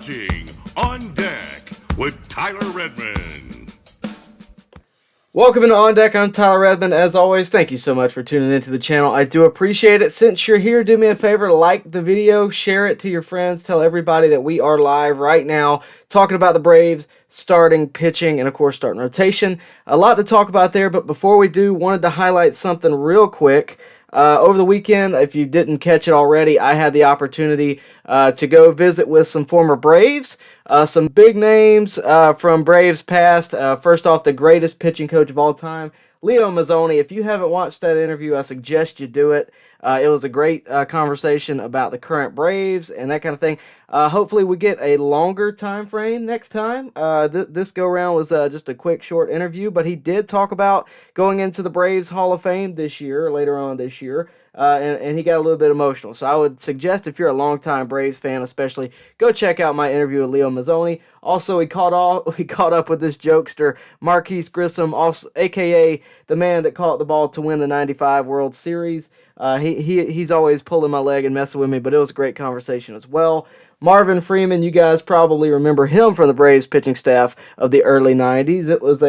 watching On Deck with Tyler Redmond. Welcome to On Deck. I'm Tyler Redmond. As always, thank you so much for tuning into the channel. I do appreciate it. Since you're here, do me a favor, like the video, share it to your friends, tell everybody that we are live right now talking about the Braves starting pitching and, of course, starting rotation. A lot to talk about there, but before we do, wanted to highlight something real quick. Over the weekend, if you didn't catch it already, I had the opportunity to go visit with some former Braves, some big names from Braves past. First off, the greatest pitching coach of all time, Leo Mazzoni. If you haven't watched that interview, I suggest you do it. It was a great conversation about the current Braves and that kind of thing. Hopefully we get a longer time frame next time. This go-around was just a quick, short interview, but he did talk about going into the Braves Hall of Fame this year, later on this year, and he got a little bit emotional. So I would suggest if you're a longtime Braves fan especially, go check out my interview with Leo Mazzoni. Also, we caught up with this jokester, Marquise Grissom, also, a.k.a. the man that caught the ball to win the 95 World Series. He's always pulling my leg and messing with me, but it was a great conversation as well. Marvin Freeman, you guys probably remember him from the Braves pitching staff of the early 90s. It was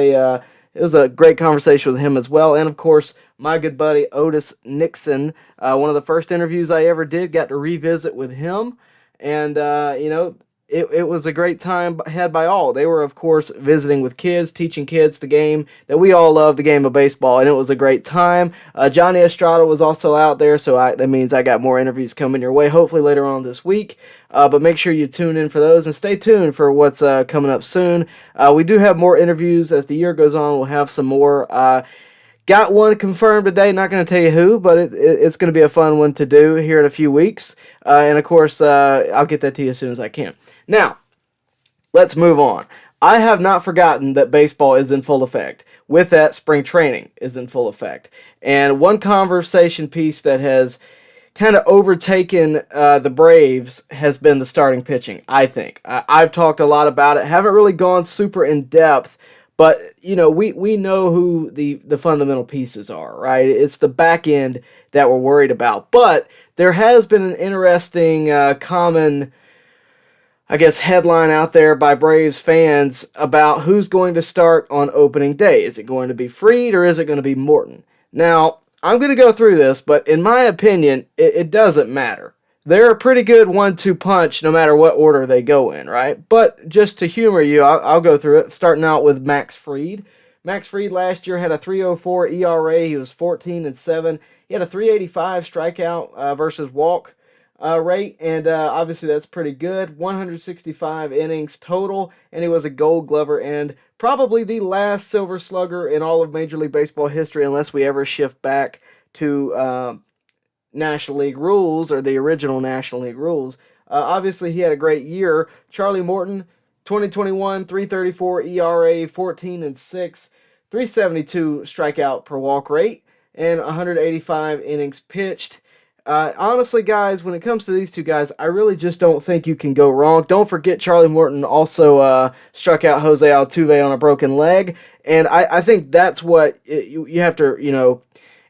a great conversation with him as well. And, of course, my good buddy Otis Nixon, one of the first interviews I ever did, got to revisit with him. And, it was a great time had by all. They were, of course, visiting with kids, teaching kids the game that we all love, the game of baseball, and it was a great time. Johnny Estrada was also out there, so that means I got more interviews coming your way, hopefully later on this week. But make sure you tune in for those, and stay tuned for what's coming up soon. We do have more interviews as the year goes on. We'll have some more. Got one confirmed today, not going to tell you who, but it's going to be a fun one to do here in a few weeks. And, of course, I'll get that to you as soon as I can. Now, let's move on. I have not forgotten that baseball is in full effect. With that, spring training is in full effect. And one conversation piece that has kind of overtaken the Braves has been the starting pitching, I think. I've talked a lot about it, haven't really gone super in-depth, but, we know who the fundamental pieces are, right? It's the back end that we're worried about. But there has been an interesting common, headline out there by Braves fans about who's going to start on opening day. Is it going to be Fried or is it going to be Morton? Now, I'm going to go through this, but in my opinion, it doesn't matter. They're a pretty good 1-2 punch no matter what order they go in, right? But just to humor you, I'll go through it, starting out with Max Fried. Max Fried last year had a 3.04 ERA. He was 14-7. He had a 3.85 strikeout versus walk rate, and obviously that's pretty good. 165 innings total, and he was a Gold Glover and probably the last Silver Slugger in all of Major League Baseball history, unless we ever shift back to National League rules or the original National League rules. Obviously, he had a great year. Charlie Morton, 2021, 3.34 ERA, 14-6, 372 strikeout per walk rate, and 185 innings pitched. Honestly, guys, when it comes to these two guys, I really just don't think you can go wrong. Don't forget Charlie Morton also struck out Jose Altuve on a broken leg, and I think that's what you have to,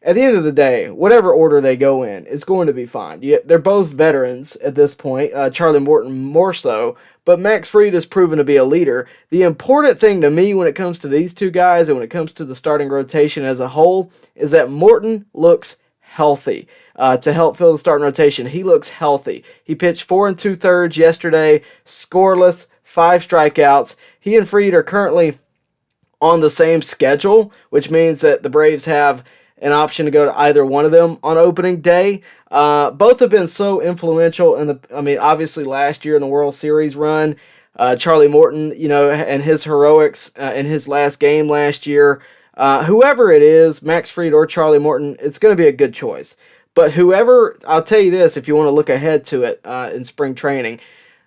at the end of the day, whatever order they go in, it's going to be fine. They're both veterans at this point, Charlie Morton more so, but Max Fried has proven to be a leader. The important thing to me when it comes to these two guys and when it comes to the starting rotation as a whole is that Morton looks healthy. To help fill the starting rotation, he looks healthy. He pitched 4 2/3 yesterday, scoreless, 5 strikeouts. He and Fried are currently on the same schedule, which means that the Braves have an option to go to either one of them on opening day. Both have been so influential obviously last year in the World Series run, Charlie Morton, and his heroics in his last game last year. Whoever it is, Max Fried or Charlie Morton, it's going to be a good choice. But whoever, I'll tell you this, if you want to look ahead to it in spring training,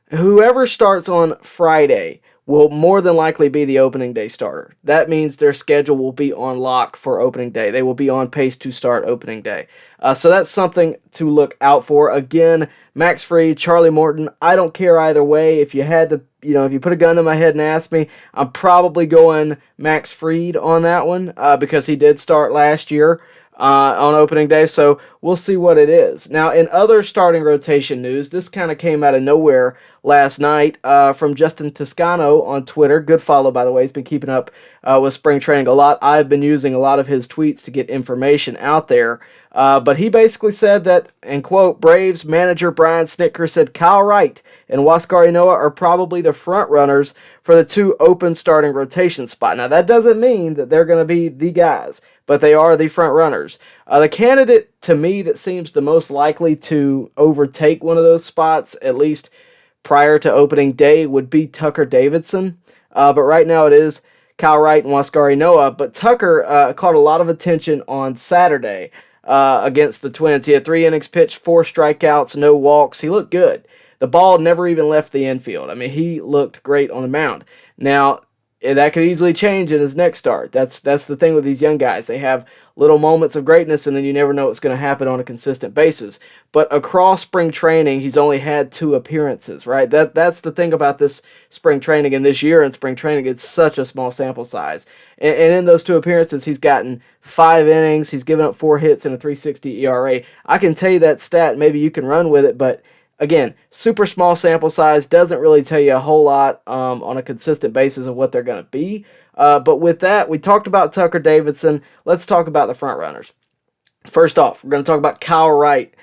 whoever starts on Friday will more than likely be the opening day starter. That means their schedule will be on lock for opening day. They will be on pace to start opening day. So that's something to look out for. Again, Max Fried, Charlie Morton, I don't care either way. If you had to, if you put a gun to my head and ask me, I'm probably going Max Fried on that one because he did start last year. on opening day, so we'll see what it is. Now, in other starting rotation news, this kind of came out of nowhere last night from Justin Toscano on Twitter. Good follow, by the way. He's been keeping up with spring training a lot. I've been using a lot of his tweets to get information out there. But he basically said that, and quote, Braves manager Brian Snitker said Kyle Wright and Waskar Inoa are probably the front runners for the 2 open starting rotation spot. Now, that doesn't mean that they're going to be the guys, but they are the front runners. The candidate, to me, that seems the most likely to overtake one of those spots, at least prior to opening day, would be Tucker Davidson. But right now it is Kyle Wright and Waskar Inoa. But Tucker caught a lot of attention on Saturday against the Twins. He had 3 innings pitched, 4 strikeouts, no walks. He looked good. The ball never even left the infield. I mean, he looked great on the mound. Now, that could easily change in his next start. That's the thing with these young guys. They have little moments of greatness, and then you never know what's going to happen on a consistent basis. But across spring training, he's only had 2 appearances, right? That's the thing about this spring training and this year in spring training. It's such a small sample size. And in those 2 appearances, he's gotten 5 innings. He's given up 4 hits and a 3.60 ERA. I can tell you that stat. Maybe you can run with it, but again, super small sample size, doesn't really tell you a whole lot on a consistent basis of what they're going to be. But with that, we talked about Tucker Davidson. Let's talk about the front runners. First off, we're going to talk about Kyle Wright.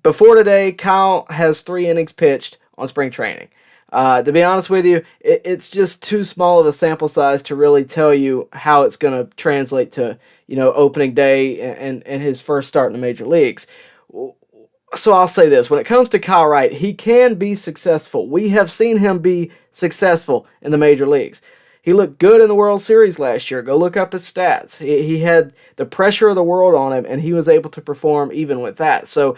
Before today, Kyle has 3 innings pitched on spring training. To be honest with you, it's just too small of a sample size to really tell you how it's going to translate to, opening day and his first start in the major leagues. So I'll say this. When it comes to Kyle Wright, he can be successful. We have seen him be successful in the major leagues. He looked good in the World Series last year. Go look up his stats. He had the pressure of the world on him, and he was able to perform even with that. So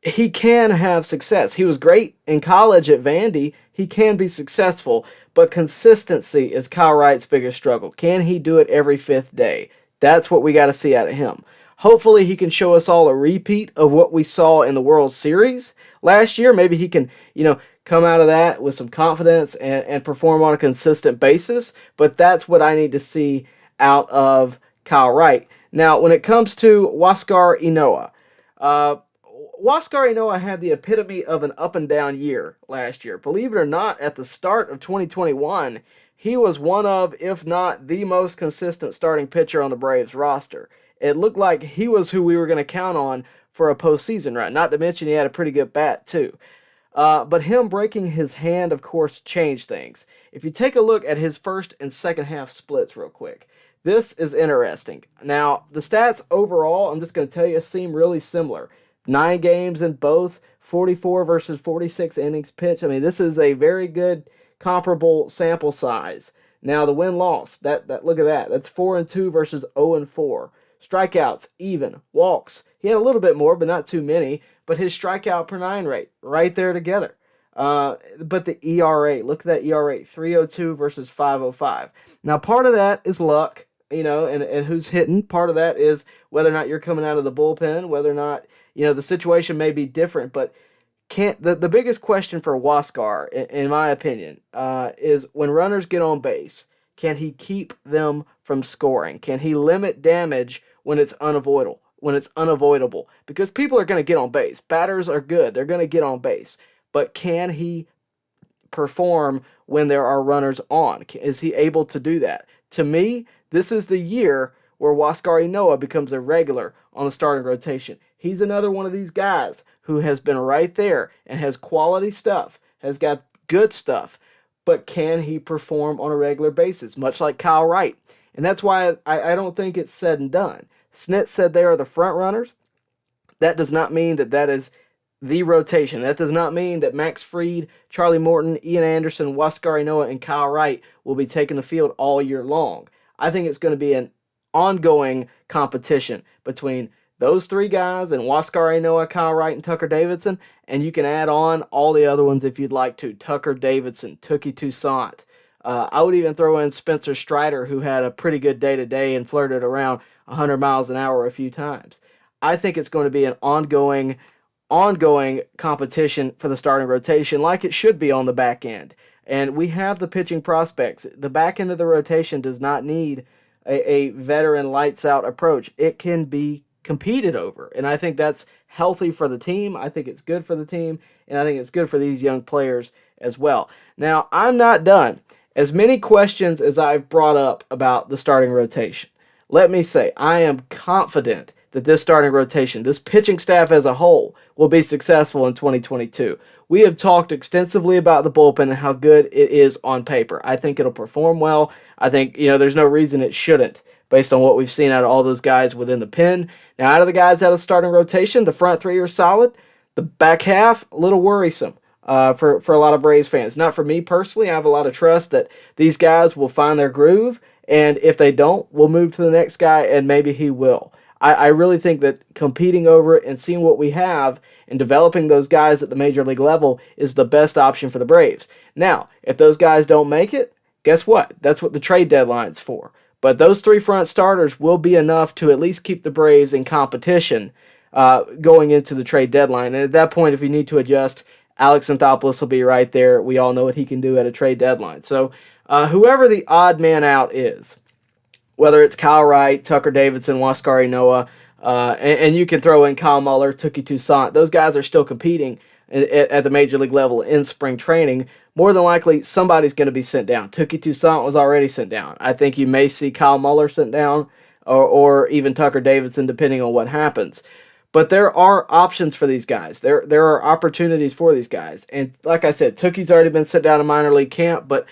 he can have success. He was great in college at Vandy. He can be successful, but consistency is Kyle Wright's biggest struggle. Can he do it every 5th day? That's what we got to see out of him. Hopefully he can show us all a repeat of what we saw in the World Series last year. Maybe he can, come out of that with some confidence and perform on a consistent basis. But that's what I need to see out of Kyle Wright. Now, when it comes to Waskar Inoa, Waskar Inoa had the epitome of an up and down year last year. Believe it or not, at the start of 2021, he was one of, if not the most consistent starting pitcher on the Braves roster. It looked like he was who we were going to count on for a postseason run. Not to mention he had a pretty good bat, too. But him breaking his hand, of course, changed things. If you take a look at his first and second half splits real quick, this is interesting. Now, the stats overall, I'm just going to tell you, seem really similar. 9 games in both, 44 versus 46 innings pitched. I mean, this is a very good comparable sample size. Now, the win-loss, that look at that. That's 4-2 versus 0-4. Strikeouts, even. Walks, he had a little bit more, but not too many. But his strikeout per 9 rate, right there together. But the ERA, look at that ERA, 3.02 versus 5.05. Now, part of that is luck, and who's hitting. Part of that is whether or not you're coming out of the bullpen, whether or not, the situation may be different. But the biggest question for Waskar, in my opinion, is when runners get on base, can he keep them from scoring? Can he limit damage when it's unavoidable? Because people are going to get on base. Batters are good. They're going to get on base. But can he perform when there are runners on? Is he able to do that? To me, this is the year where Waskar Inoa becomes a regular on the starting rotation. He's another one of these guys who has been right there and has quality stuff, has got good stuff. But can he perform on a regular basis, much like Kyle Wright? And that's why I don't think it's said and done. Snit said they are the front runners. That does not mean that is the rotation. That does not mean that Max Fried, Charlie Morton, Ian Anderson, Waskar Inoa, and Kyle Wright will be taking the field all year long. I think it's going to be an ongoing competition between those 3 guys and Waskar Inoa, Kyle Wright, and Tucker Davidson, and you can add on all the other ones if you'd like to. Tucker Davidson, Tookie Toussaint. I would even throw in Spencer Strider, who had a pretty good day-to-day and flirted around 100 miles an hour a few times. I think it's going to be an ongoing competition for the starting rotation like it should be on the back end. And we have the pitching prospects. The back end of the rotation does not need a veteran lights-out approach. It can be competed over. And I think that's healthy for the team. I think it's good for the team. And I think it's good for these young players as well. Now, I'm not done. As many questions as I've brought up about the starting rotation, let me say, I am confident that this starting rotation, this pitching staff as a whole, will be successful in 2022. We have talked extensively about the bullpen and how good it is on paper. I think it'll perform well. I think, there's no reason it shouldn't, based on what we've seen out of all those guys within the pen. Now, out of the guys out of the starting rotation, the front three are solid. The back half, a little worrisome for a lot of Braves fans. Not for me personally. I have a lot of trust that these guys will find their groove, and if they don't, we'll move to the next guy, and maybe he will. I really think that competing over it and seeing what we have and developing those guys at the major league level is the best option for the Braves. Now, if those guys don't make it, guess what? That's what the trade deadline's for. But those three front starters will be enough to at least keep the Braves in competition going into the trade deadline. And at that point, if you need to adjust, Alex Anthopoulos will be right there. We all know what he can do at a trade deadline. So whoever the odd man out is, whether it's Kyle Wright, Tucker Davidson, Waskar Inoa, and you can throw in Kyle Muller, Touki Toussaint. Those guys are still competing at the major league level in spring training. More than likely, somebody's going to be sent down. Touki Toussaint was already sent down. I think you may see Kyle Muller sent down or even Tucker Davidson, depending on what happens. But there are options for these guys. There are opportunities for these guys. And like I said, Tookie's already been sent down to minor league camp, but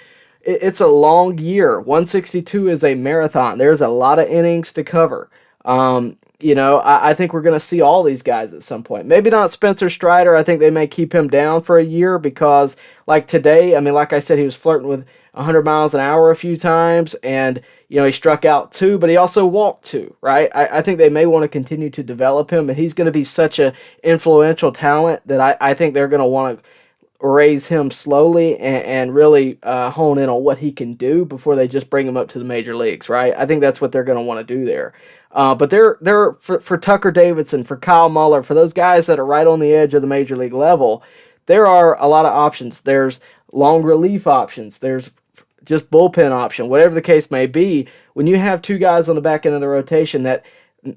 it's a long year. 162 is a marathon. There's a lot of innings to cover. I think we're going to see all these guys at some point. Maybe not Spencer Strider. I think they may keep him down for a year because, like today, like I said, he was flirting with 100 miles an hour a few times, and he struck out 2, but he also walked 2, right? I think they may want to continue to develop him, and he's going to be such an influential talent that I think they're going to want to raise him slowly and really hone in on what he can do before they just bring him up to the major leagues, right? I think that's what they're going to want to do there. But they're for Tucker Davidson, for Kyle Muller, for those guys that are right on the edge of the major league level, there are a lot of options. There's long relief options. There's just bullpen option, whatever the case may be. When you have 2 guys on the back end of the rotation that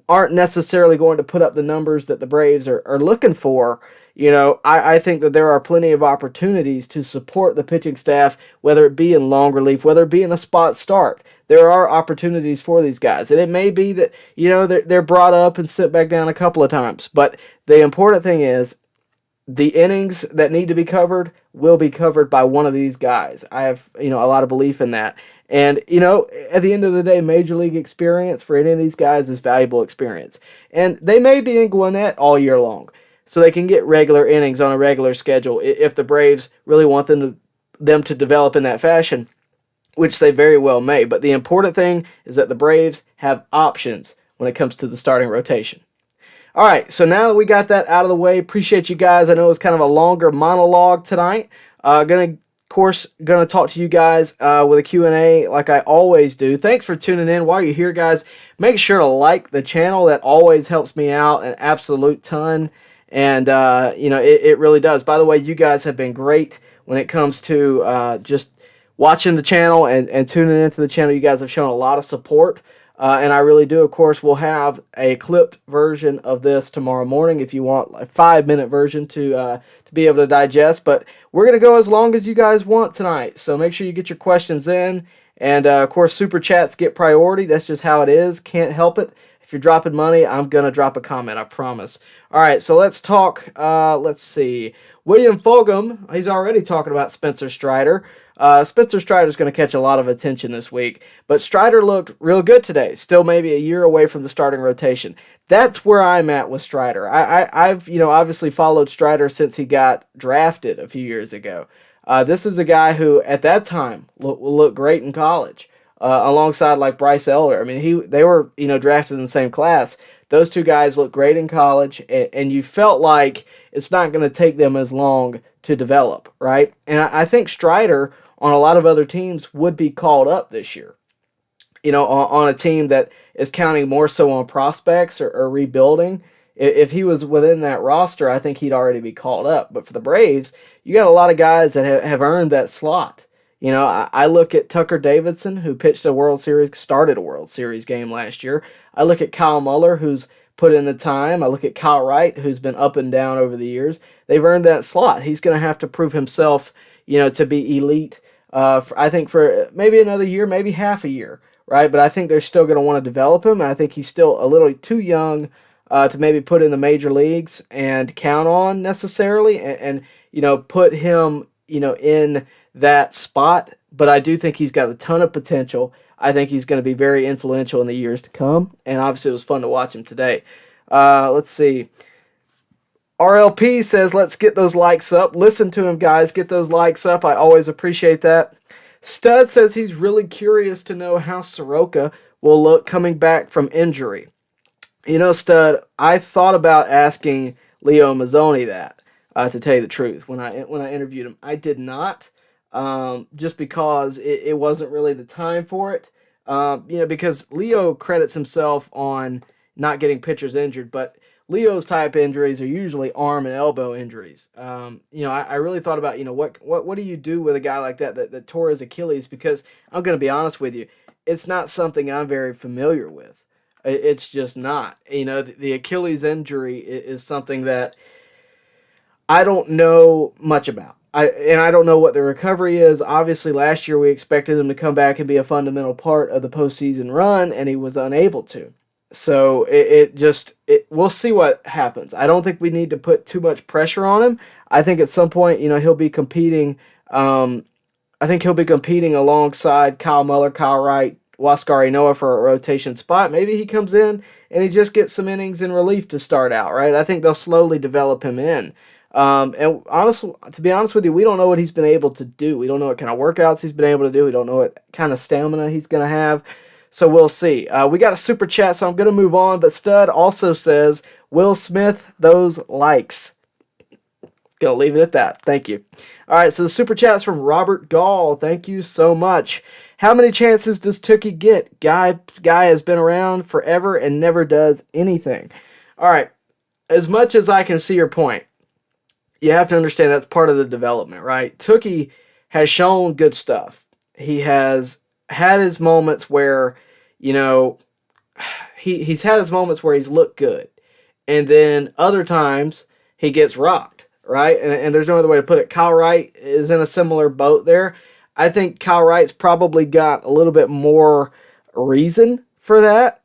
aren't necessarily going to put up the numbers that the Braves are looking for, I think that there are plenty of opportunities to support the pitching staff, whether it be in long relief, whether it be in a spot start. There are opportunities for these guys. And it may be that, they're brought up and sent back down a couple of times. But the important thing is the innings that need to be covered will be covered by one of these guys. I have, a lot of belief in that. And, at the end of the day, major league experience for any of these guys is valuable experience. And they may be in Gwinnett all year long, so they can get regular innings on a regular schedule if the Braves really want them to develop in that fashion, which they very well may. But the important thing is that the Braves have options when it comes to the starting rotation. All right, so now that we got that out of the way, appreciate you guys. I know it's kind of a longer monologue tonight. Going to talk to you guys with a Q&A like I always do. Thanks for tuning in. While you're here, guys, make sure to like the channel. That always helps me out an absolute ton. And, it really does. By the way, you guys have been great when it comes to just watching the channel and tuning into the channel. You guys have shown a lot of support. And I really do. Of course, we'll have a clipped version of this tomorrow morning if you want a 5-minute version to be able to digest. But we're going to go as long as you guys want tonight. So make sure you get your questions in. And, of course, Super Chats get priority. That's just how it is. Can't help it. If you're dropping money, I'm going to drop a comment, I promise. All right, so let's talk. Let's see. William Fulgham, he's already talking about Spencer Strider. Spencer Strider's going to catch a lot of attention this week, but Strider looked real good today. Still maybe a year away from the starting rotation. That's where I'm at with Strider. I've obviously followed Strider since he got drafted a few years ago. This is a guy who at that time looked great in college, alongside like Bryce Elder. They were drafted in the same class. Those 2 guys looked great in college, and you felt like it's not going to take them as long to develop, right? And I think Strider on a lot of other teams would be called up this year. On a team that is counting more so on prospects or rebuilding. If he was within that roster, I think he'd already be called up. But for the Braves, you got a lot of guys that have earned that slot. You know, I look at Tucker Davidson, who started a World Series game last year. I look at Kyle Muller, who's put in the time. I look at Kyle Wright, who's been up and down over the years. They've earned that slot. He's going to have to prove himself, to be elite. I think for maybe another year, maybe half a year, right? But I think they're still going to want to develop him. And I think he's still a little too young to maybe put in the major leagues and count on necessarily, and put him, in that spot. But I do think he's got a ton of potential. I think he's going to be very influential in the years to come. And obviously, it was fun to watch him today. Let's see. RLP says, let's get those likes up. Listen to him, guys. Get those likes up. I always appreciate that. Stud says he's really curious to know how Soroka will look coming back from injury. Stud, I thought about asking Leo Mazzoni that, to tell you the truth, when I interviewed him. I did not, just because it wasn't really the time for it. Because Leo credits himself on not getting pitchers injured, but Leo's type injuries are usually arm and elbow injuries. I really thought about, what do you do with a guy like that tore his Achilles? Because I'm going to be honest with you, it's not something I'm very familiar with. It's just not. The Achilles injury is something that I don't know much about. I don't know what the recovery is. Obviously, last year we expected him to come back and be a fundamental part of the postseason run, and he was unable to. So we'll see what happens. I don't think we need to put too much pressure on him. I think at some point, he'll be competing. I think he'll be competing alongside Kyle Muller, Kyle Wright, Waskar Inoa for a rotation spot. Maybe he comes in and he just gets some innings in relief to start out, right? I think they'll slowly develop him in. And honestly, to be honest with you, we don't know what he's been able to do. We don't know what kind of workouts he's been able to do. We don't know what kind of stamina he's going to have. So we'll see. We got a super chat, so I'm going to move on. But Stud also says, Will Smith, those likes. Gonna leave it at that. Thank you. All right, so the super chat's from Robert Gall. Thank you so much. How many chances does Tookie get? Guy has been around forever and never does anything. All right, as much as I can see your point, you have to understand that's part of the development, right? Tookie has shown good stuff. He has had his moments where, he's had his moments where he's looked good. And then other times he gets rocked, right? And there's no other way to put it. Kyle Wright is in a similar boat there. I think Kyle Wright's probably got a little bit more reason for that,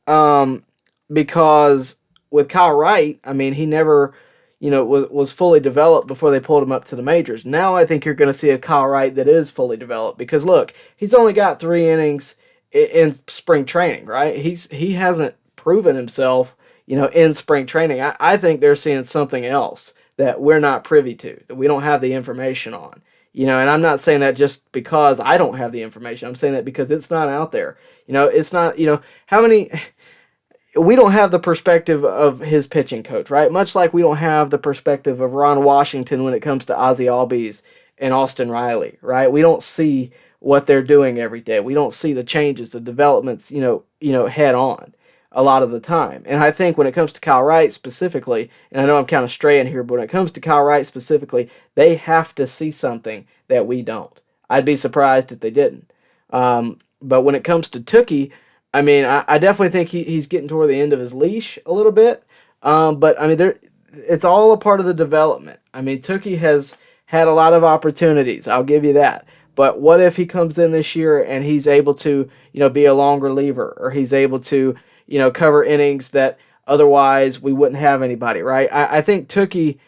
because with Kyle Wright, he never, was fully developed before they pulled him up to the majors. Now I think you're going to see a Kyle Wright that is fully developed because, look, he's only got 3 innings in spring training, right? He hasn't proven himself, in spring training. I think they're seeing something else that we're not privy to, that we don't have the information on. And I'm not saying that just because I don't have the information. I'm saying that because it's not out there. It's not, how many... We don't have the perspective of his pitching coach, right? Much like we don't have the perspective of Ron Washington when it comes to Ozzie Albies and Austin Riley, right? We don't see what they're doing every day. We don't see the changes, the developments, head on a lot of the time. And I think when it comes to Kyle Wright specifically, and I know I'm kind of straying here, but when it comes to Kyle Wright specifically, they have to see something that we don't. I'd be surprised if they didn't. But when it comes to Tookie, I definitely think he's getting toward the end of his leash a little bit. But it's all a part of the development. Tookie has had a lot of opportunities. I'll give you that. But what if he comes in this year and he's able to, be a long reliever, or he's able to, cover innings that otherwise we wouldn't have anybody, right? I think Tookie,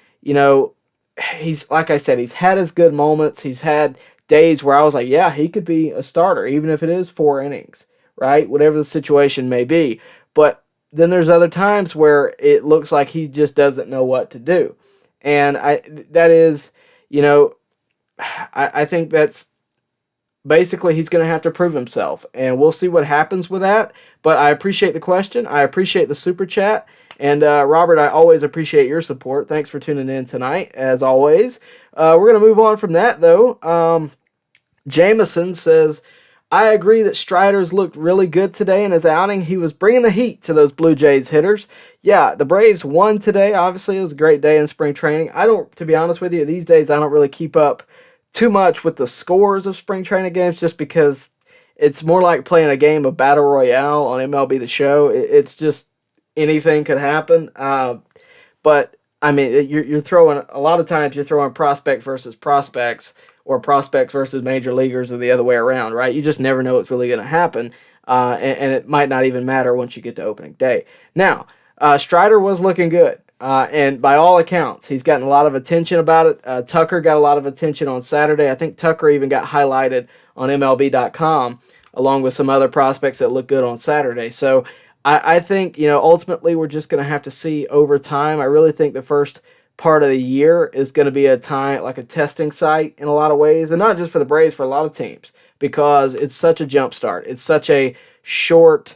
he's, like I said, he's had his good moments. He's had days where I was like, yeah, he could be a starter, even if it is 4 innings. Right? Whatever the situation may be. But then there's other times where it looks like he just doesn't know what to do. And I think that's basically he's going to have to prove himself. And we'll see what happens with that. But I appreciate the question. I appreciate the super chat. And Robert, I always appreciate your support. Thanks for tuning in tonight, as always. We're going to move on from that, though. Jameson says, I agree that Strider's looked really good today in his outing. He was bringing the heat to those Blue Jays hitters. Yeah, the Braves won today. Obviously, it was a great day in spring training. To be honest with you, these days I don't really keep up too much with the scores of spring training games, just because it's more like playing a game of Battle Royale on MLB The Show. It's just anything could happen. But I mean, you're throwing a lot of times you're throwing prospect versus prospects, or prospects versus major leaguers, or the other way around, right? You just never know what's really going to happen, and it might not even matter once you get to opening day. Now, Strider was looking good, and by all accounts, he's gotten a lot of attention about it. Tucker got a lot of attention on Saturday. I think Tucker even got highlighted on MLB.com along with some other prospects that look good on Saturday. So I think, ultimately we're just going to have to see over time. I really think the first part of the year is going to be a time, like a testing site in a lot of ways, and not just for the Braves, for a lot of teams, because it's such a jump start. It's such a short,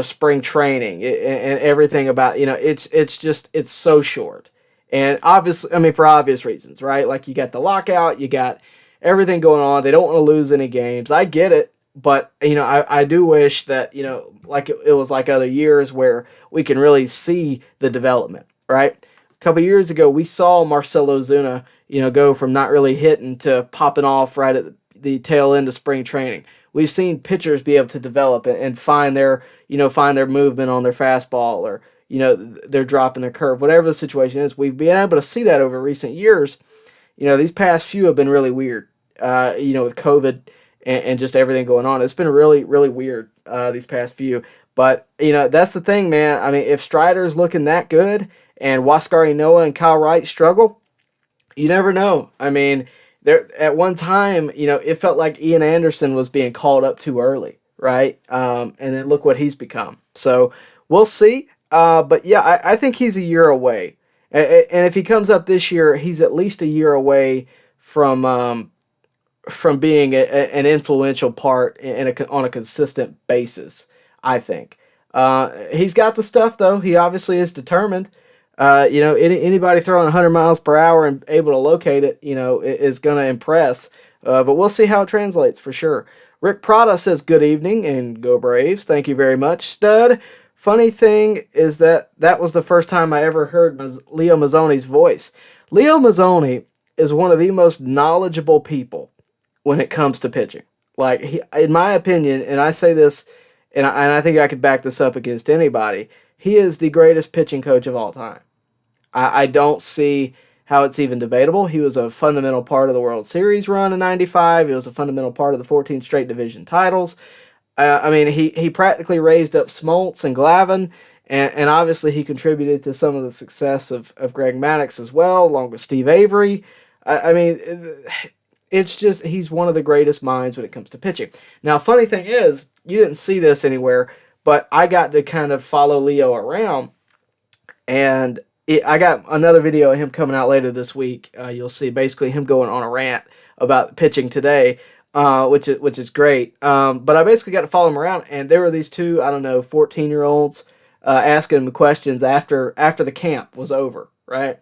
spring training and everything about, it's so short. And obviously, I mean, for obvious reasons, right? Like, you got the lockout, you got everything going on. They don't want to lose any games. I get it. But, I do wish that, like it was like other years where we can really see the development, right? A couple years ago, we saw Marcell Ozuna, go from not really hitting to popping off right at the tail end of spring training. We've seen pitchers be able to develop and find their movement on their fastball, or, they're dropping their curve, whatever the situation is. We've been able to see that over recent years. These past few have been really weird, with COVID and just everything going on. It's been really, really weird these past few. But, that's the thing, man. I mean, if Strider's looking that good and Waskar Inoa and Kyle Wright struggle, you never know. I mean, there at one time, it felt like Ian Anderson was being called up too early, right? And then look what he's become. So we'll see. But, yeah, I think he's a year away. And if he comes up this year, he's at least a year away from being an influential part on a consistent basis, I think. He's got the stuff, though. He obviously is determined. Anybody throwing 100 miles per hour and able to locate it, is going to impress. But we'll see how it translates for sure. Rick Prada says, good evening and go Braves. Thank you very much, stud. Funny thing is that was the first time I ever heard Leo Mazzoni's voice. Leo Mazzoni is one of the most knowledgeable people when it comes to pitching. Like, in my opinion, and I say this, and I think I could back this up against anybody, he is the greatest pitching coach of all time. I don't see how it's even debatable. He was a fundamental part of the World Series run in '95. He was a fundamental part of the 14 straight division titles. He practically raised up Smoltz and Glavine, and obviously he contributed to some of the success of Greg Maddux as well, along with Steve Avery. It's just, he's one of the greatest minds when it comes to pitching. Now, funny thing is, you didn't see this anywhere, but I got to kind of follow Leo around, and I got another video of him coming out later this week. You'll see basically him going on a rant about pitching today, which is great. But I basically got to follow him around, and there were these two, 14-year-olds asking him questions after the camp was over, right?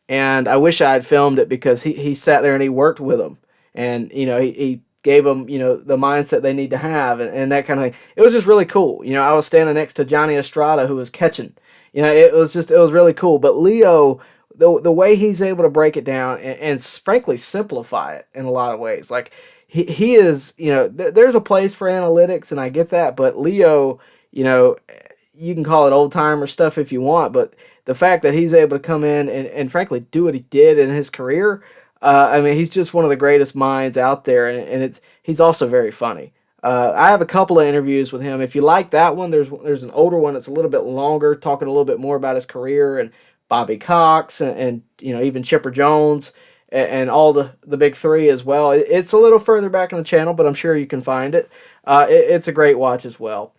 And I wish I had filmed it, because he sat there and he worked with them. And, he gave them, the mindset they need to have and that kind of thing. It was just really cool. I was standing next to Johnny Estrada, who was catching. It was really cool. But Leo, the way he's able to break it down and frankly simplify it in a lot of ways. Like, he is, there's a place for analytics, and I get that. But Leo, you can call it old-timer stuff if you want, but the fact that he's able to come in and frankly do what he did in his career, he's just one of the greatest minds out there, and he's also very funny. I have a couple of interviews with him. If you like that one, there's an older one that's a little bit longer, talking a little bit more about his career and Bobby Cox and even Chipper Jones and all the big three as well. It's a little further back in the channel, but I'm sure you can find it. It's a great watch as well.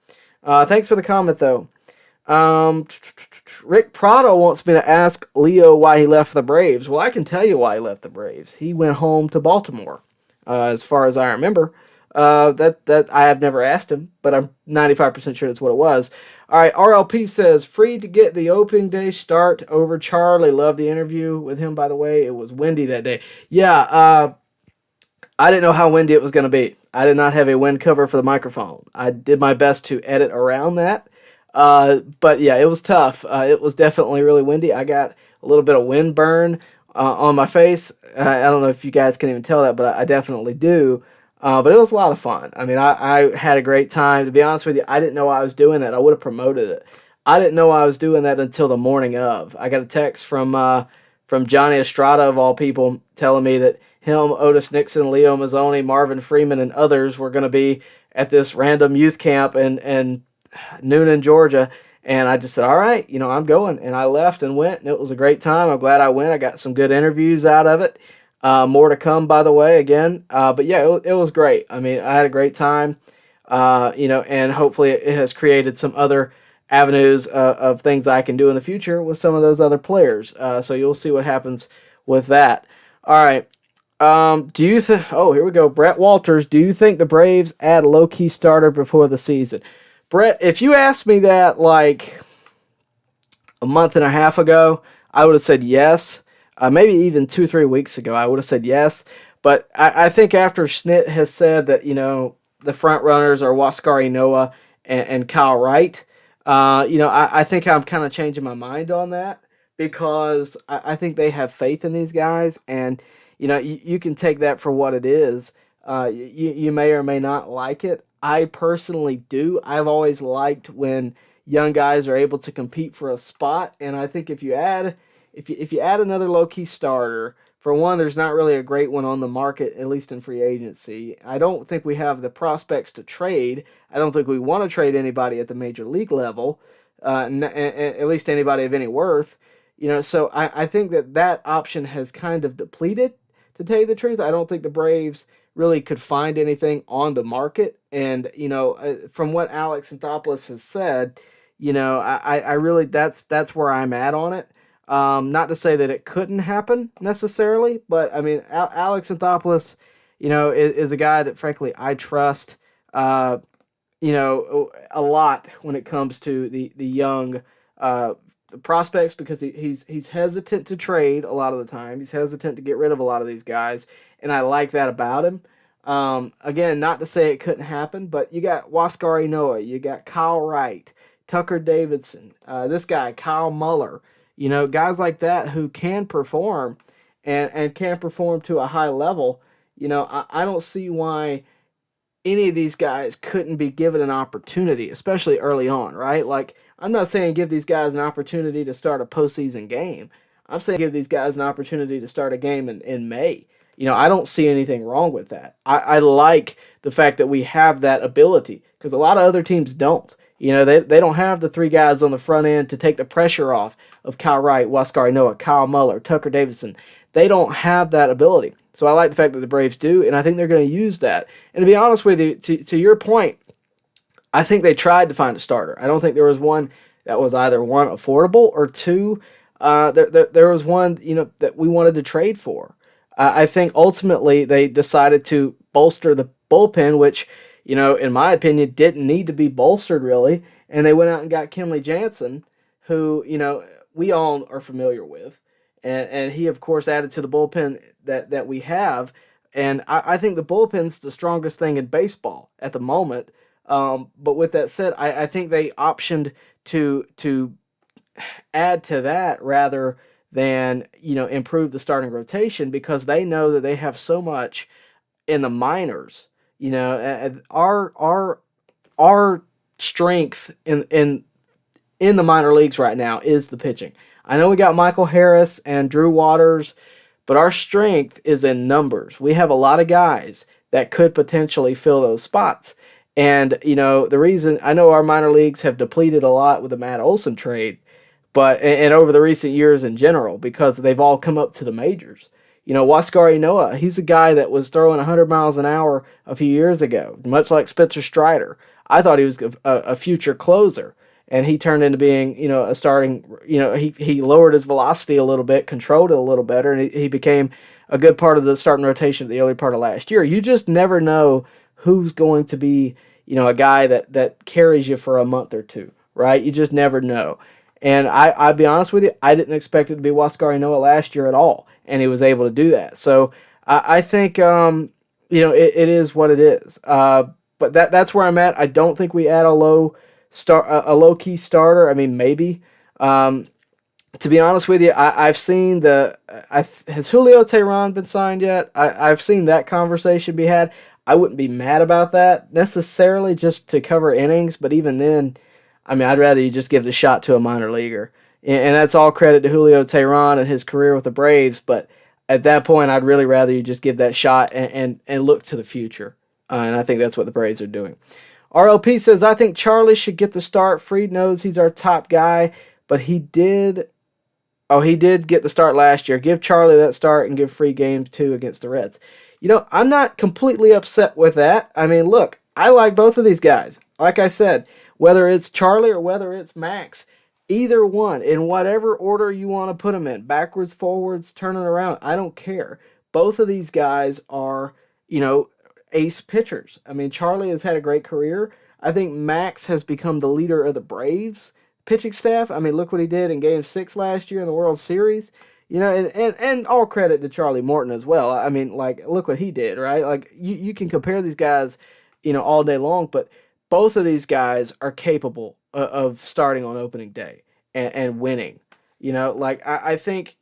Thanks for the comment, though. Rick Prado wants me to ask Leo why he left the Braves. Well, I can tell you why he left the Braves. He went home to Baltimore, as far as I remember. That I have never asked him, but I'm 95% sure that's what it was. All right, RLP says, free to get the opening day start over Charlie. Love the interview with him, by the way. It was windy that day. Yeah, I didn't know how windy it was going to be. I did not have a wind cover for the microphone. I did my best to edit around that. But yeah, it was tough. It was definitely really windy. I got a little bit of wind burn on my face. I don't know if you guys can even tell that, but I definitely do. But it was a lot of fun. I mean, I had a great time. To be honest with you, I didn't know I was doing that. I would have promoted it. I didn't know I was doing that until the morning of. I got a text from Johnny Estrada of all people telling me that him, Otis Nixon, Leo Mazzoni, Marvin Freeman, and others were going to be at this random youth camp in Noonan, Georgia. And I just said, all right, I'm going. And I left and went, and it was a great time. I'm glad I went. I got some good interviews out of it. More to come, by the way, again. But yeah, it was great. I mean, I had a great time, and hopefully it has created some other avenues of things I can do in the future with some of those other players. So you'll see what happens with that. All right. Do you think? Oh, here we go. Brett Walters. Do you think the Braves add a low-key starter before the season? Brett, if you asked me that like a month and a half ago, I would have said yes. Maybe even 2-3 weeks ago, I would have said yes. But I think after Schnitt has said that, the front runners are Waskar Inoa and Kyle Wright, I think I'm kind of changing my mind on that because I think they have faith in these guys. And, you can take that for what it is. You may or may not like it. I personally do. I've always liked when young guys are able to compete for a spot. And I think if you add another low-key starter, for one, there's not really a great one on the market, at least in free agency. I don't think we have the prospects to trade. I don't think we want to trade anybody at the major league level, at least anybody of any worth. So I think that option has kind of depleted, to tell you the truth. I don't think the Braves really could find anything on the market. And, from what Alex Anthopoulos has said, I really, that's where I'm at on it. Not to say that it couldn't happen necessarily, but I mean, Alex Anthopoulos, is a guy that frankly I trust, a lot when it comes to the young prospects, because he's hesitant to trade a lot of the time. He's hesitant to get rid of a lot of these guys, and I like that about him. Again, not to say it couldn't happen, but you got Waskar Inoa, you got Kyle Wright, Tucker Davidson, this guy Kyle Muller. Guys like that who can perform and can perform to a high level. I don't see why any of these guys couldn't be given an opportunity, especially early on, right? Like, I'm not saying give these guys an opportunity to start a postseason game. I'm saying give these guys an opportunity to start a game in May. I don't see anything wrong with that. I like the fact that we have that ability, because a lot of other teams don't. They don't have the three guys on the front end to take the pressure off of Kyle Wright, Waskar Inoa, Kyle Muller, Tucker Davidson. They don't have that ability. So I like the fact that the Braves do, and I think they're going to use that. And to be honest with you, to your point, I think they tried to find a starter. I don't think there was one that was either one affordable or two. There was one that we wanted to trade for. I think ultimately they decided to bolster the bullpen, which in my opinion didn't need to be bolstered really. And they went out and got Kenley Jansen, who we all are familiar with, and he of course added to the bullpen that we have. And I think the bullpen's the strongest thing in baseball at the moment. But with that said, I think they optioned to add to that rather than improve the starting rotation, because they know that they have so much in the minors. Our strength in the minor leagues right now is the pitching. I know we got Michael Harris and Drew Waters, but our strength is in numbers. We have a lot of guys that could potentially fill those spots. And, the reason I know our minor leagues have depleted a lot with the Matt Olson trade, and over the recent years in general, because they've all come up to the majors. Waskar Inoa, he's a guy that was throwing 100 miles an hour a few years ago, much like Spencer Strider. I thought he was a future closer, and he turned into being, a starting, he lowered his velocity a little bit, controlled it a little better, and he became a good part of the starting rotation at the early part of last year. You just never know who's going to be, a guy that carries you for a month or two, right? You just never know. And I'll be honest with you, I didn't expect it to be Waskar Inoa last year at all, and he was able to do that. So I think, it is what it is. But that's where I'm at. I don't think we add a low key starter. I mean, maybe. To be honest with you, I've seen has Julio Tehran been signed yet? I've seen that conversation be had. I wouldn't be mad about that necessarily just to cover innings, but even then, I mean, I'd rather you just give the shot to a minor leaguer. And that's all credit to Julio Tehran and his career with the Braves, but at that point, I'd really rather you just give that shot and look to the future. And I think that's what the Braves are doing. RLP says, I think Charlie should get the start. Fried knows he's our top guy, but he did get the start last year. Give Charlie that start and give Fried games too against the Reds. I'm not completely upset with that. I mean, look, I like both of these guys. Like I said, whether it's Charlie or whether it's Max, either one, in whatever order you want to put them in, backwards, forwards, turning around, I don't care. Both of these guys are, ace pitchers. I mean, Charlie has had a great career. I think Max has become the leader of the Braves pitching staff. I mean, look what he did in Game 6 last year in the World Series. And all credit to Charlie Morton as well. I mean, like, look what he did, right? Like, you can compare these guys, all day long, but both of these guys are capable of starting on opening day and winning. I think,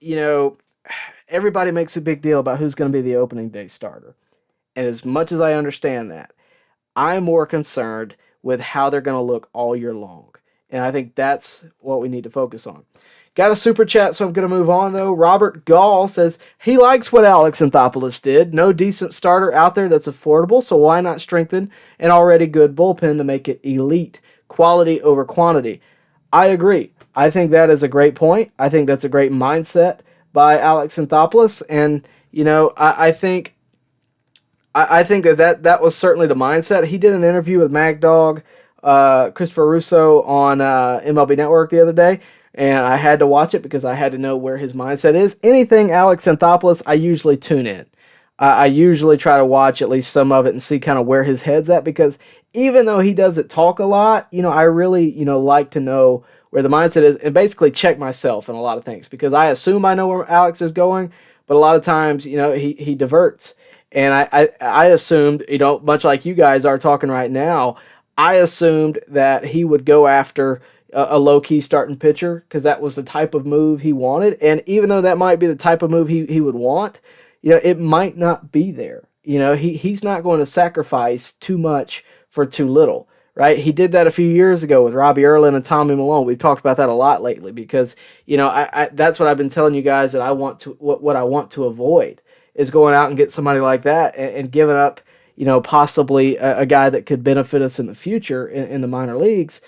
everybody makes a big deal about who's going to be the opening day starter. And as much as I understand that, I'm more concerned with how they're going to look all year long. And I think that's what we need to focus on. Got a super chat, so I'm going to move on, though. Robert Gall says he likes what Alex Anthopoulos did. No decent starter out there that's affordable, so why not strengthen an already good bullpen to make it elite? Quality over quantity. I agree. I think that is a great point. I think that's a great mindset by Alex Anthopoulos. And, I think that was certainly the mindset. He did an interview with Mad Dog, Christopher Russo on MLB Network the other day, and I had to watch it because I had to know where his mindset is. Anything Alex Anthopoulos, I usually tune in. I usually try to watch at least some of it and see kind of where his head's at, because even though he doesn't talk a lot, I really, like to know where the mindset is and basically check myself in a lot of things, because I assume I know where Alex is going, but a lot of times, he diverts. And I assumed, much like you guys are talking right now, I assumed that he would go after a low-key starting pitcher because that was the type of move he wanted. And even though that might be the type of move he would want, it might not be there. He's not going to sacrifice too much for too little, right? He did that a few years ago with Robbie Erlin and Tommy Malone. We've talked about that a lot lately because, I that's what I've been telling you guys that I want to, what I want to avoid is going out and get somebody like that and giving up, possibly a guy that could benefit us in the future in the minor leagues,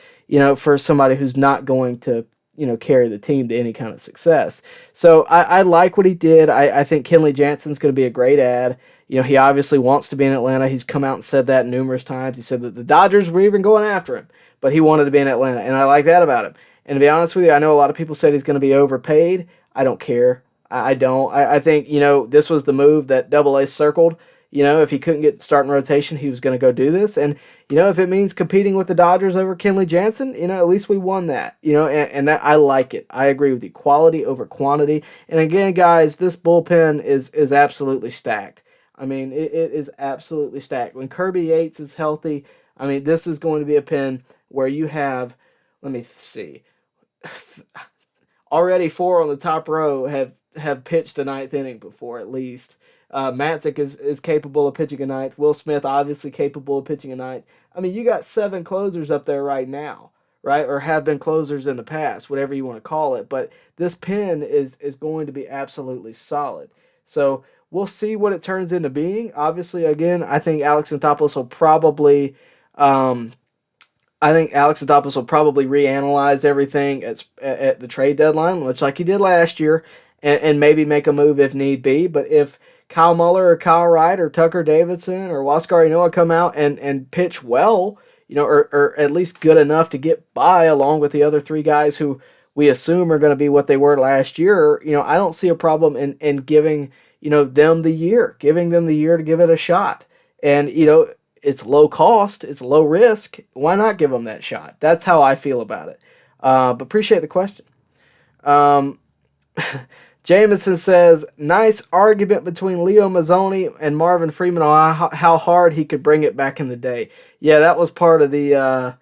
for somebody who's not going to, carry the team to any kind of success. So I like what he did. I think Kenley Jansen's going to be a great ad. He obviously wants to be in Atlanta. He's come out and said that numerous times. He said that the Dodgers were even going after him, but he wanted to be in Atlanta, and I like that about him. And to be honest with you, I know a lot of people said he's going to be overpaid. I don't care. I don't. I think, this was the move that Double A circled. If he couldn't get starting rotation, he was going to go do this. And, if it means competing with the Dodgers over Kenley Jansen, at least we won that. And that, I like it. I agree with you. Quality over quantity. And again, guys, this bullpen is absolutely stacked. I mean, it is absolutely stacked. When Kirby Yates is healthy, I mean, this is going to be a pen where you have, let me see, already 4 on the top row have pitched a ninth inning before, at least. Matzik is capable of pitching a ninth. Will Smith obviously capable of pitching a ninth. I mean, you got 7 closers up there right now, right? Or have been closers in the past, whatever you want to call it. But this pen is going to be absolutely solid. So we'll see what it turns into being. Obviously, again, I think Alex Anthopoulos will probably reanalyze everything at the trade deadline, much like he did last year, and maybe make a move if need be. But if Kyle Muller or Kyle Wright or Tucker Davidson or Waskar Inoa come out and pitch well, or at least good enough to get by along with the other 3 guys who we assume are going to be what they were last year, I don't see a problem in giving, them the year, to give it a shot. And, it's low cost, it's low risk. Why not give them that shot? That's how I feel about it. But appreciate the question. Jameson says, nice argument between Leo Mazzoni and Marvin Freeman on how hard he could bring it back in the day. Yeah, that was part of the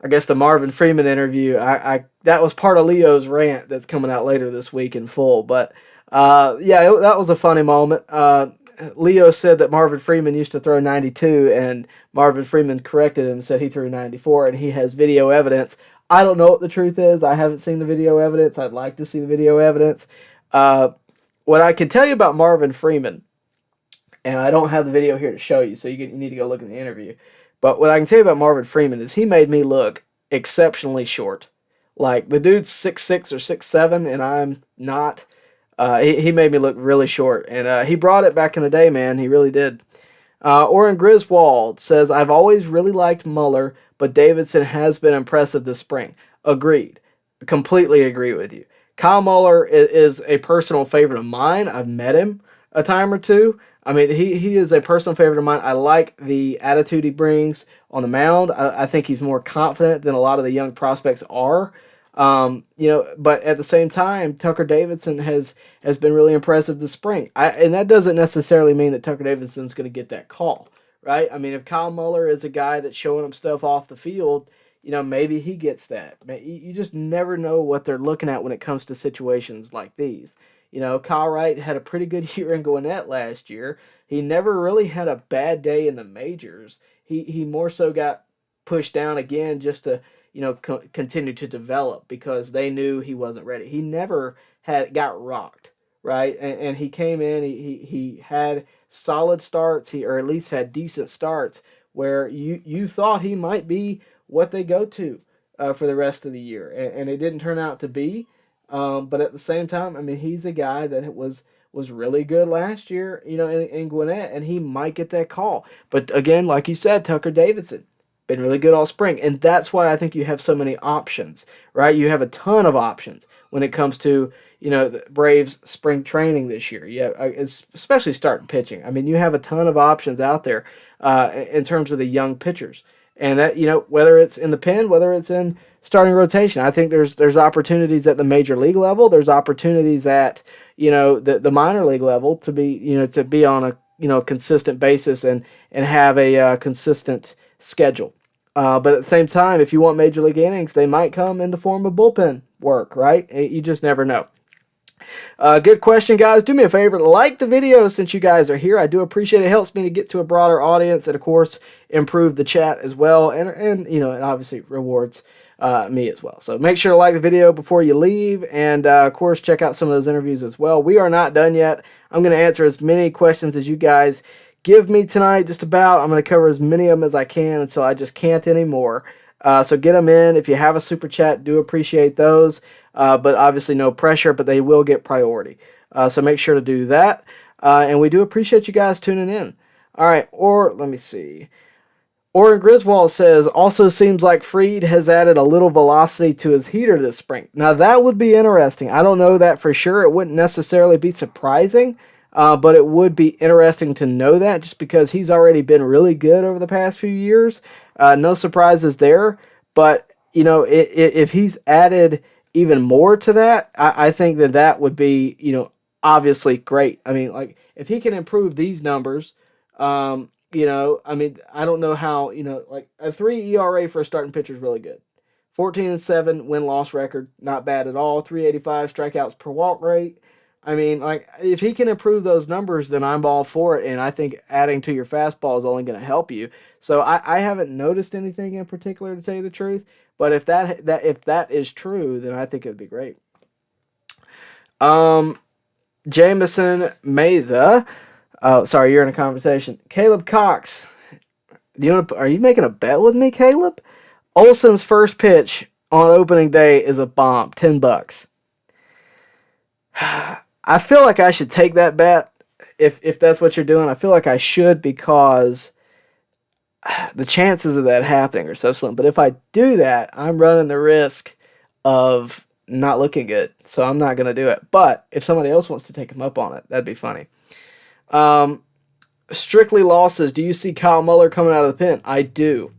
I guess the Marvin Freeman interview, that was part of Leo's rant that's coming out later this week in full. But yeah, that was a funny moment. Leo said that Marvin Freeman used to throw 92, and Marvin Freeman corrected him and said he threw 94, and he has video evidence. I don't know what the truth is. I haven't seen the video evidence. I'd like to see the video evidence. What I can tell you about Marvin Freeman, and I don't have the video here to show you, so you need to go look in the interview. But what I can tell you about Marvin Freeman is he made me look exceptionally short. Like, the dude's 6'6" or 6'7", and I'm not. He made me look really short, and he brought it back in the day, man. He really did. Oren Griswold says, I've always really liked Muller, but Davidson has been impressive this spring. Agreed. Completely agree with you. Kyle Muller is a personal favorite of mine. I've met him a time or two. I mean, he is a personal favorite of mine. I like the attitude he brings on the mound. I think he's more confident than a lot of the young prospects are. But at the same time, Tucker Davidson has been really impressive this spring. And that doesn't necessarily mean that Tucker Davidson's going to get that call, right? I mean, if Kyle Muller is a guy that's showing him stuff off the field, maybe he gets that. You just never know what they're looking at when it comes to situations like these. Kyle Wright had a pretty good year in Gwinnett last year. He never really had a bad day in the majors. He more so got pushed down again just to, continue to develop because they knew he wasn't ready. He never got rocked, right? And he came in, he had solid starts, or at least had decent starts where you thought he might be what they go to for the rest of the year. And it didn't turn out to be. But at the same time, I mean, he's a guy that was really good last year, in Gwinnett, and he might get that call. But again, like you said, Tucker Davidson, been really good all spring. And that's why I think you have so many options, right? You have a ton of options when it comes to, the Braves spring training this year. Yeah, especially starting pitching. I mean, you have a ton of options out there in terms of the young pitchers. And that, whether it's in the pen, whether it's in starting rotation, I think there's opportunities at the major league level. There's opportunities at, the minor league level to be on a, consistent basis and have a consistent schedule. But at the same time, if you want major league innings, they might come in the form of bullpen work, right? You just never know. Good question, guys. Do me a favor, like the video since you guys are here. I do appreciate it. It helps me to get to a broader audience and, of course, improve the chat as well. And it obviously rewards me as well. So make sure to like the video before you leave. And, of course, check out some of those interviews as well. We are not done yet. I'm going to answer as many questions as you guys give me tonight, just about. I'm going to cover as many of them as I can until I just can't anymore. So get them in. If you have a super chat, do appreciate those. But obviously no pressure, but they will get priority. So make sure to do that. And we do appreciate you guys tuning in. All right, let me see. Oren Griswold says, also seems like Fried has added a little velocity to his heater this spring. Now that would be interesting. I don't know that for sure. It wouldn't necessarily be surprising. But it would be interesting to know that just because he's already been really good over the past few years. No surprises there. But, if he's added even more to that, I think that would be, obviously great. I mean, like, if he can improve these numbers, I mean, I don't know how, like a 3 ERA for a starting pitcher is really good. 14-7 win-loss record, not bad at all. 385 strikeouts per walk rate. I mean, like, if he can improve those numbers, then I'm all for it, and I think adding to your fastball is only going to help you. So I haven't noticed anything in particular, to tell you the truth, but if that is true, then I think it would be great. Jameson Meza, sorry, you're in a conversation. Caleb Cox, are you making a bet with me, Caleb? Olson's first pitch on opening day is a bomb, $10. I feel like I should take that bet if that's what you're doing. I feel like I should because the chances of that happening are so slim. But if I do that, I'm running the risk of not looking good. So I'm not going to do it. But if somebody else wants to take him up on it, that'd be funny. Strictly losses. Do you see Kyle Muller coming out of the pen? I do.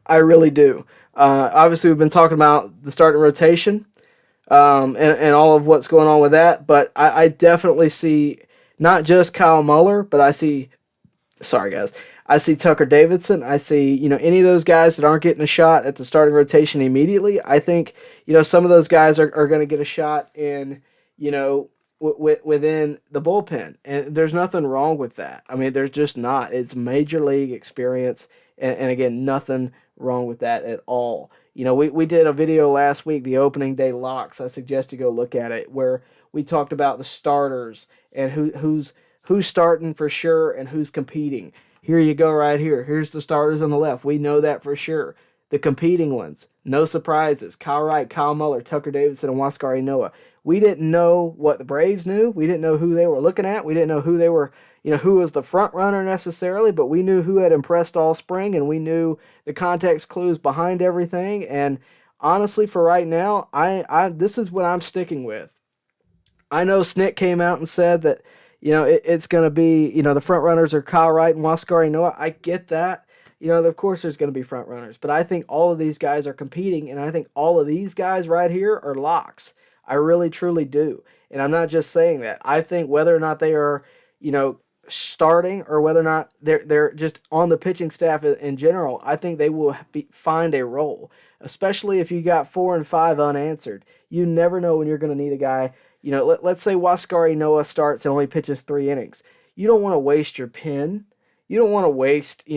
I really do. Obviously, we've been talking about the starting rotation. And all of what's going on with that. But I definitely see not just Kyle Muller, but I see I see Tucker Davidson. I see, any of those guys that aren't getting a shot at the starting rotation immediately. I think, some of those guys are going to get a shot in, within the bullpen. And there's nothing wrong with that. I mean, there's just not. It's major league experience. And again, nothing wrong with that at all. We did a video last week, the opening day locks. I suggest you go look at it, where we talked about the starters and who's starting for sure and who's competing. Here you go right here. Here's the starters on the left. We know that for sure. The competing ones, no surprises. Kyle Wright, Kyle Muller, Tucker Davidson, and Waskar Inoa. We didn't know what the Braves knew. We didn't know who they were looking at. We didn't know who they were, who was the front runner necessarily, but we knew who had impressed all spring, and we knew the context clues behind everything. And honestly, for right now, this is what I'm sticking with. I know Snick came out and said that, it's going to be, the front runners are Kyle Wright and Waskar Inoa. I get that. Of course there's going to be front runners, but I think all of these guys are competing, and I think all of these guys right here are locks. I really, truly do. And I'm not just saying that. I think whether or not they are, starting or whether or not they're just on the pitching staff in general, I think they will find a role, especially if you got 4 and 5 unanswered. You never know when you're going to need a guy. Let's say Waskar Inoa starts and only pitches 3 innings. You don't want to waste your pen. You don't want to waste,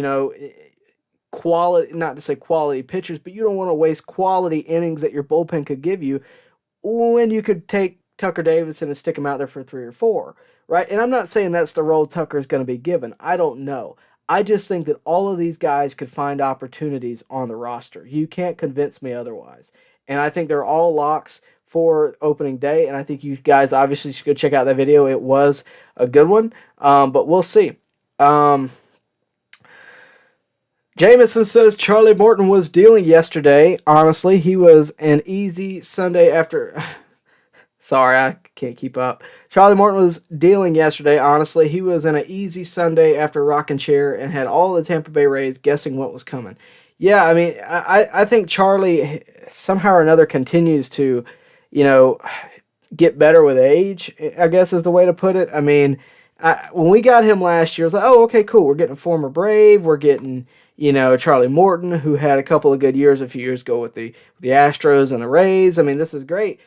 quality, not to say quality pitchers, but you don't want to waste quality innings that your bullpen could give you when you could take Tucker Davidson and stick him out there for 3 or 4, right? And I'm not saying that's the role Tucker is going to be given. I don't know. I just think that all of these guys could find opportunities on the roster. You can't convince me otherwise. And I think they're all locks for opening day, and I think you guys obviously should go check out that video. It was a good one, but we'll see. Jameson says Charlie Morton was dealing yesterday. Honestly, he was an easy Sunday after... Sorry, I can't keep up. Charlie Morton was dealing yesterday. Honestly, he was in an easy Sunday after rocking chair and had all the Tampa Bay Rays guessing what was coming. Yeah, I mean, I think Charlie somehow or another continues to, get better with age, I guess is the way to put it. I mean, when we got him last year, I was like, oh, okay, cool. We're getting a former Brave. We're getting, Charlie Morton, who had a couple of good years a few years ago with the Astros and the Rays. I mean, this is great.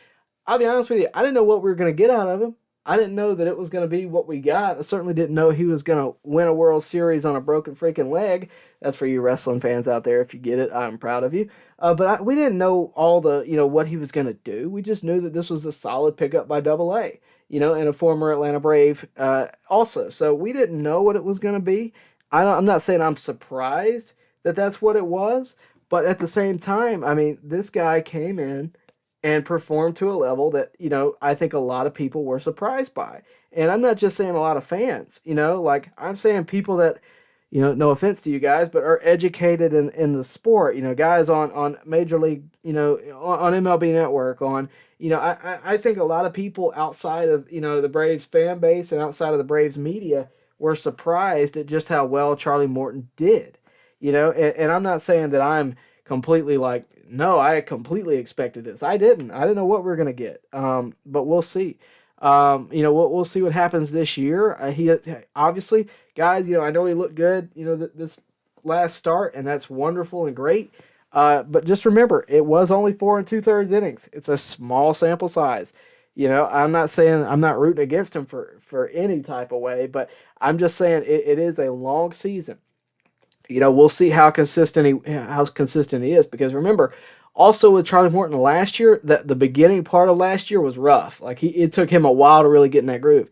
I'll be honest with you, I didn't know what we were going to get out of him. I didn't know that it was going to be what we got. I certainly didn't know he was going to win a World Series on a broken freaking leg. That's for you wrestling fans out there. If you get it, I'm proud of you. But we didn't know all the, what he was going to do. We just knew that this was a solid pickup by Double-A, and a former Atlanta Brave also. So we didn't know what it was going to be. I'm not saying I'm surprised that that's what it was. But at the same time, I mean, this guy came in and performed to a level that, I think a lot of people were surprised by. And I'm not just saying a lot of fans, I'm saying people that, no offense to you guys, but are educated in the sport, guys on Major League, on MLB Network, on, I think a lot of people outside of, the Braves fan base and outside of the Braves media were surprised at just how well Charlie Morton did, and I'm not saying that I'm completely no, I completely expected this. I didn't know what we were going to get. But we'll see. We'll see what happens this year. He obviously, guys, I know he looked good, this last start, and that's wonderful and great. But just remember, it was only 4 2/3 innings. It's a small sample size. I'm not saying I'm not rooting against him for any type of way, but I'm just saying it is a long season. We'll see how consistent he is, because remember, also with Charlie Morton last year, that the beginning part of last year was rough. It took him a while to really get in that groove.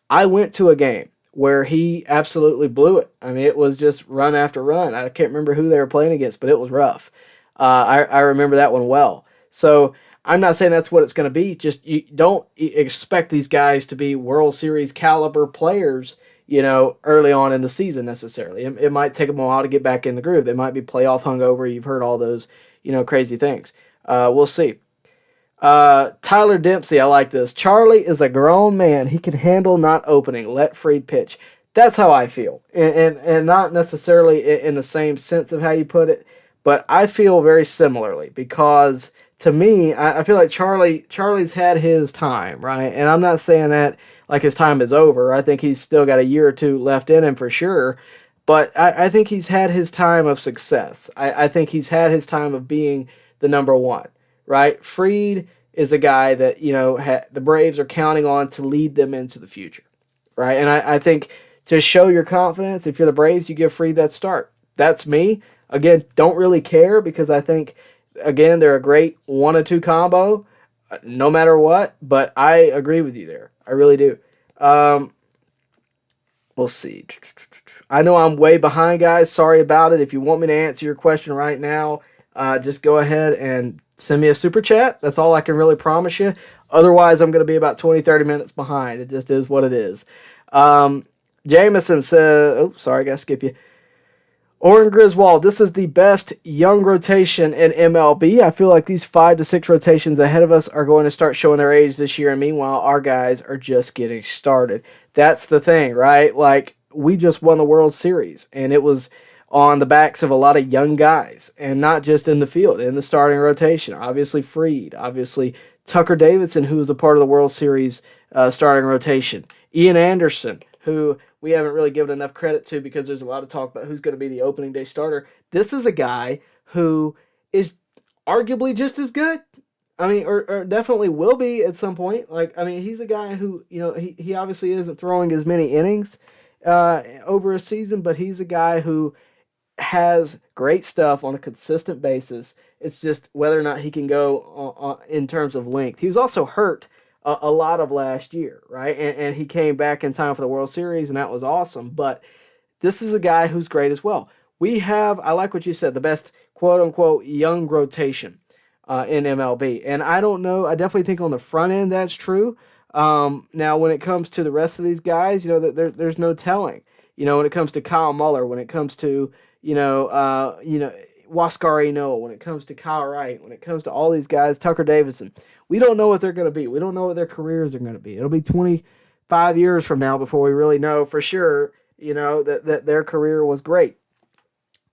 I went to a game where he absolutely blew it. I mean, it was just run after run. I can't remember who they were playing against, but it was rough. I remember that one well. So I'm not saying that's what it's going to be. Just you don't expect these guys to be World Series caliber players, early on in the season necessarily. It might take them a while to get back in the groove. They might be playoff hungover. You've heard all those, crazy things. We'll see. Tyler Dempsey, I like this. Charlie is a grown man. He can handle not opening. Let Fried pitch. That's how I feel. And not necessarily in the same sense of how you put it, but I feel very similarly, because to me, I feel like Charlie's had his time, right? And I'm not saying that like his time is over. I think he's still got a year or two left in him for sure. But I think he's had his time of success. I think he's had his time of being the number one, right? Fried is a guy that, the Braves are counting on to lead them into the future, right? And I think to show your confidence, if you're the Braves, you give Fried that start. That's me. Again, don't really care because I think, again, they're a great 1-2 combo no matter what, but I agree with you there. I really do. We'll see. I know I'm way behind, guys. Sorry about it. If you want me to answer your question right now, just go ahead and send me a super chat. That's all I can really promise you. Otherwise, I'm going to be about 20, 30 minutes behind. It just is what it is. Jameson says, oh, sorry, I got to skip you. Oren Griswold, this is the best young rotation in MLB. I feel like these 5 to 6 rotations ahead of us are going to start showing their age this year, and meanwhile, our guys are just getting started. That's the thing, right? Like, we just won the World Series, and it was on the backs of a lot of young guys, and not just in the field, in the starting rotation. Obviously, Fried. Obviously, Tucker Davidson, who was a part of the World Series starting rotation. Ian Anderson, who we haven't really given enough credit to because there's a lot of talk about who's going to be the opening day starter. This is a guy who is arguably just as good. I mean, or definitely will be at some point. Like, I mean, he's a guy who, he obviously isn't throwing as many innings over a season, but he's a guy who has great stuff on a consistent basis. It's just whether or not he can go in terms of length. He was also hurt a lot of last year, right? And he came back in time for the World Series, and that was awesome. But this is a guy who's great as well. We have, I like what you said, the best quote-unquote young rotation in MLB. And I don't know, I definitely think on the front end that's true. Now, when it comes to the rest of these guys, there's no telling. When it comes to Kyle Muller, when it comes to, Waskar Inoa, when it comes to Kyle Wright, when it comes to all these guys, Tucker Davidson, we don't know what they're going to be. We don't know what their careers are going to be. It'll be 25 years from now before we really know for sure, that their career was great,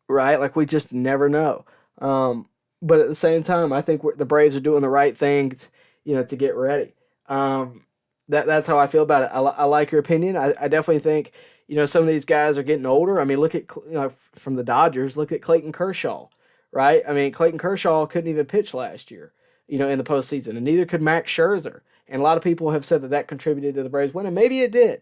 right? Like, we just never know. But at the same time, I think the Braves are doing the right things, to get ready. That's how I feel about it. I like your opinion. I definitely think, some of these guys are getting older. I mean, look at, from the Dodgers, look at Clayton Kershaw, right? I mean, Clayton Kershaw couldn't even pitch last year, in the postseason, and neither could Max Scherzer. And a lot of people have said that contributed to the Braves winning. Maybe it did,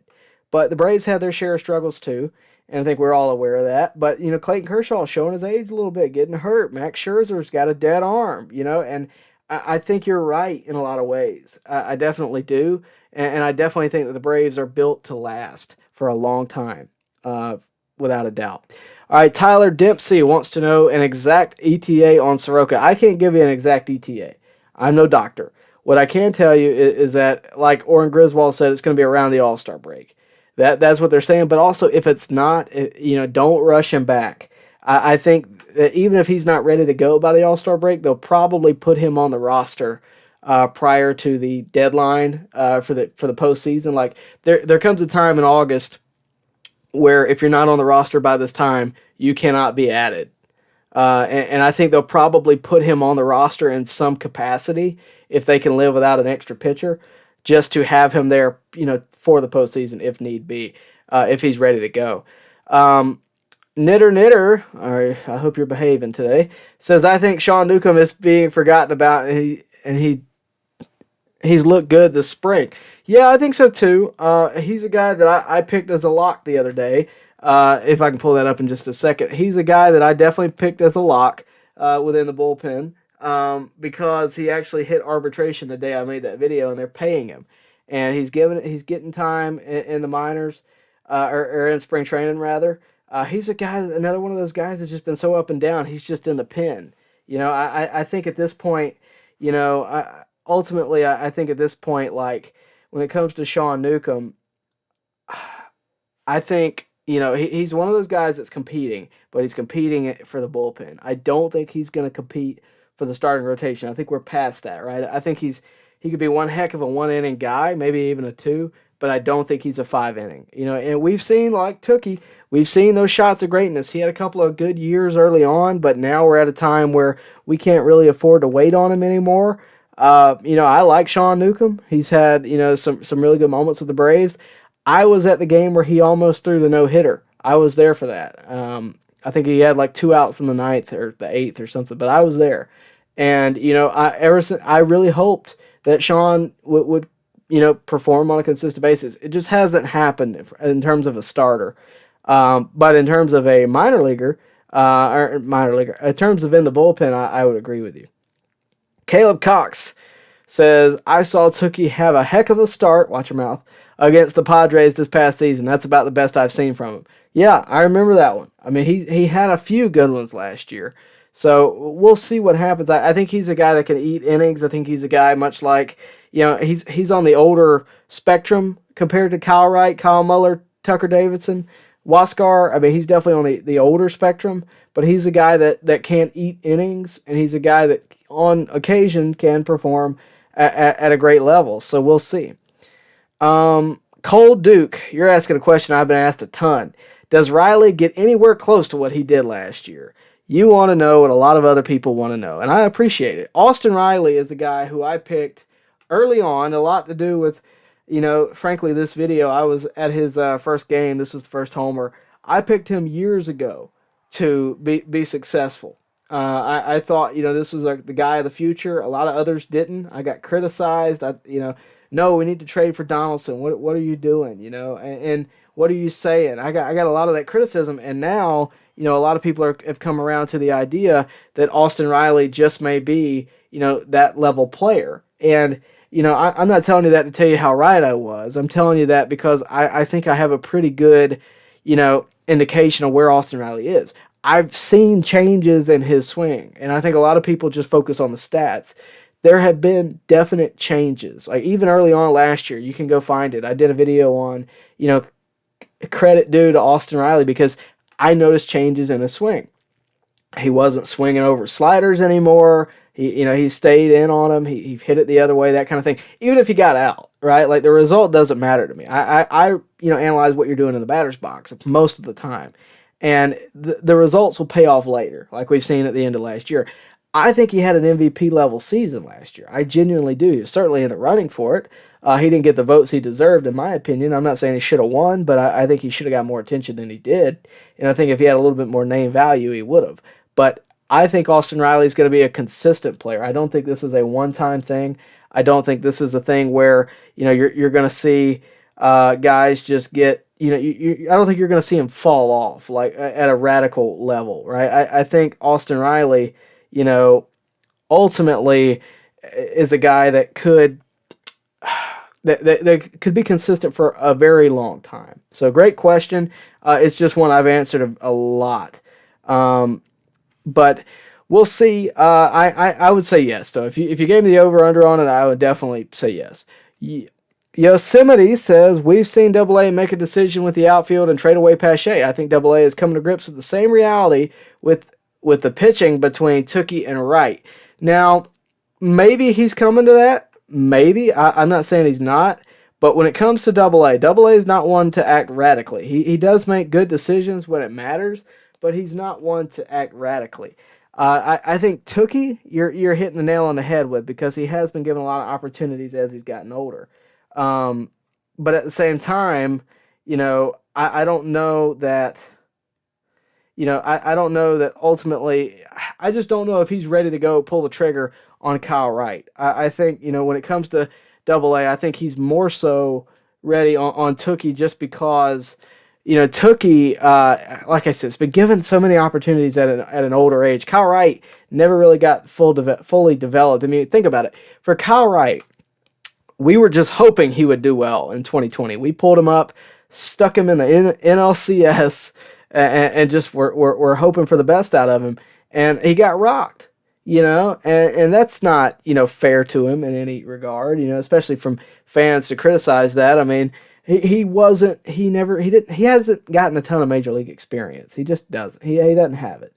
but the Braves had their share of struggles too, and I think we're all aware of that. But, Clayton Kershaw is showing his age a little bit, getting hurt. Max Scherzer's got a dead arm, and I think you're right in a lot of ways. I definitely do, and I definitely think that the Braves are built to last for a long time, without a doubt. All right, Tyler Dempsey wants to know an exact ETA on Soroka. I can't give you an exact ETA. I'm no doctor. What I can tell you is that, like Oren Griswold said, it's going to be around the All-Star break. That's what they're saying. But also, if it's not, don't rush him back. I think that even if he's not ready to go by the All-Star break, they'll probably put him on the roster prior to the deadline for the postseason. Like, there comes a time in August where if you're not on the roster by this time, you cannot be added. And I think they'll probably put him on the roster in some capacity if they can live without an extra pitcher, just to have him there, for the postseason if need be, if he's ready to go. Knitter, I hope you're behaving today, says, I think Sean Newcomb is being forgotten about, and he's looked good this spring. Yeah, I think so too. He's a guy that I picked as a lock the other day. If I can pull that up in just a second. He's a guy that I definitely picked as a lock within the bullpen because he actually hit arbitration the day I made that video, and they're paying him. And he's getting time in the minors, or in spring training, rather. He's a guy, another one of those guys that's just been so up and down. He's just in the pen. I think at this point, ultimately, I think at this point, like, when it comes to Sean Newcomb, I think, he's one of those guys that's competing, but he's competing for the bullpen. I don't think he's going to compete for the starting rotation. I think we're past that, right? I think he could be one heck of a 1-inning guy, maybe even a 2, but I don't think he's a 5-inning. And we've seen, like Tookie, we've seen those shots of greatness. He had a couple of good years early on, but now we're at a time where we can't really afford to wait on him anymore. I like Sean Newcomb. He's had, some really good moments with the Braves. I was at the game where he almost threw the no-hitter I was there for that. I think he had like 2 outs in the ninth or the eighth or something, but I was there. And, I really hoped that Sean would perform on a consistent basis. It just hasn't happened in terms of a starter. But in terms of a in terms of in the bullpen, I would agree with you. Caleb Cox says, I saw Tookie have a heck of a start, watch your mouth, against the Padres this past season. That's about the best I've seen from him. Yeah, I remember that one. I mean, he had a few good ones last year. So we'll see what happens. I think he's a guy that can eat innings. I think he's a guy much like, he's on the older spectrum compared to Kyle Wright, Kyle Muller, Tucker Davidson, Waskar. I mean, he's definitely on the older spectrum, but he's a guy that can eat innings, and he's a guy that on occasion can perform at a great level. So we'll see. Cole Duke, you're asking a question I've been asked a ton. Does Riley get anywhere close to what he did last year? You want to know what a lot of other people want to know, and I appreciate it. Austin Riley is a guy who I picked early on, a lot to do with, frankly, this video. I was at his first game. This was the first homer. I picked him years ago to be successful. I thought, this was like the guy of the future. A lot of others didn't. I got criticized. No, we need to trade for Donaldson. What are you doing? And what are you saying? I got a lot of that criticism, and now, a lot of people have come around to the idea that Austin Riley just may be, that level player. And, I'm not telling you that to tell you how right I was. I'm telling you that because I think I have a pretty good, indication of where Austin Riley is. I've seen changes in his swing, and I think a lot of people just focus on the stats. There have been definite changes. Like even early on last year, you can go find it. I did a video on, credit due to Austin Riley because I noticed changes in his swing. He wasn't swinging over sliders anymore. He stayed in on him. He hit it the other way, that kind of thing. Even if he got out, right? Like the result doesn't matter to me. I analyze what you're doing in the batter's box most of the time. And the results will pay off later, like we've seen at the end of last year. I think he had an MVP level season last year. I genuinely do. He was certainly in the running for it. He didn't get the votes he deserved, in my opinion. I'm not saying he should have won, but I think he should have got more attention than he did. And I think if he had a little bit more name value, he would have. But I think Austin Riley is going to be a consistent player. I don't think this is a one-time thing. I don't think this is a thing where you're going to see guys just get I don't think you're going to see him fall off like at a radical level, right? I think Austin Riley, ultimately is a guy that could that could be consistent for a very long time. So great question. It's just one I've answered a lot. But we'll see. I would say yes, though. If you gave me the over-under on it, I would definitely say yes. Yosemite says, we've seen AA make a decision with the outfield and trade away Pache. I think AA is coming to grips with the same reality with the pitching between Tookie and Wright. Now, maybe he's coming to that. Maybe. I'm not saying he's not. But when it comes to AA is not one to act radically. He does make good decisions when it matters, but he's not one to act radically. I think Tookie, you're hitting the nail on the head with, because he has been given a lot of opportunities as he's gotten older. But at the same time, I don't know that, I don't know that ultimately, I just don't know if he's ready to go pull the trigger on Kyle Wright. I think, when it comes to AA, I think he's more so ready on Tookie just because, Tookie, like I said, has been given so many opportunities at an older age. Kyle Wright never really got fully developed. I mean, think about it. For Kyle Wright, we were just hoping he would do well in 2020. We pulled him up, stuck him in the NLCS, and just we're hoping for the best out of him. And he got rocked, and that's not, fair to him in any regard, especially from fans to criticize that. I mean, he hasn't gotten a ton of major league experience. He just doesn't. He doesn't have it.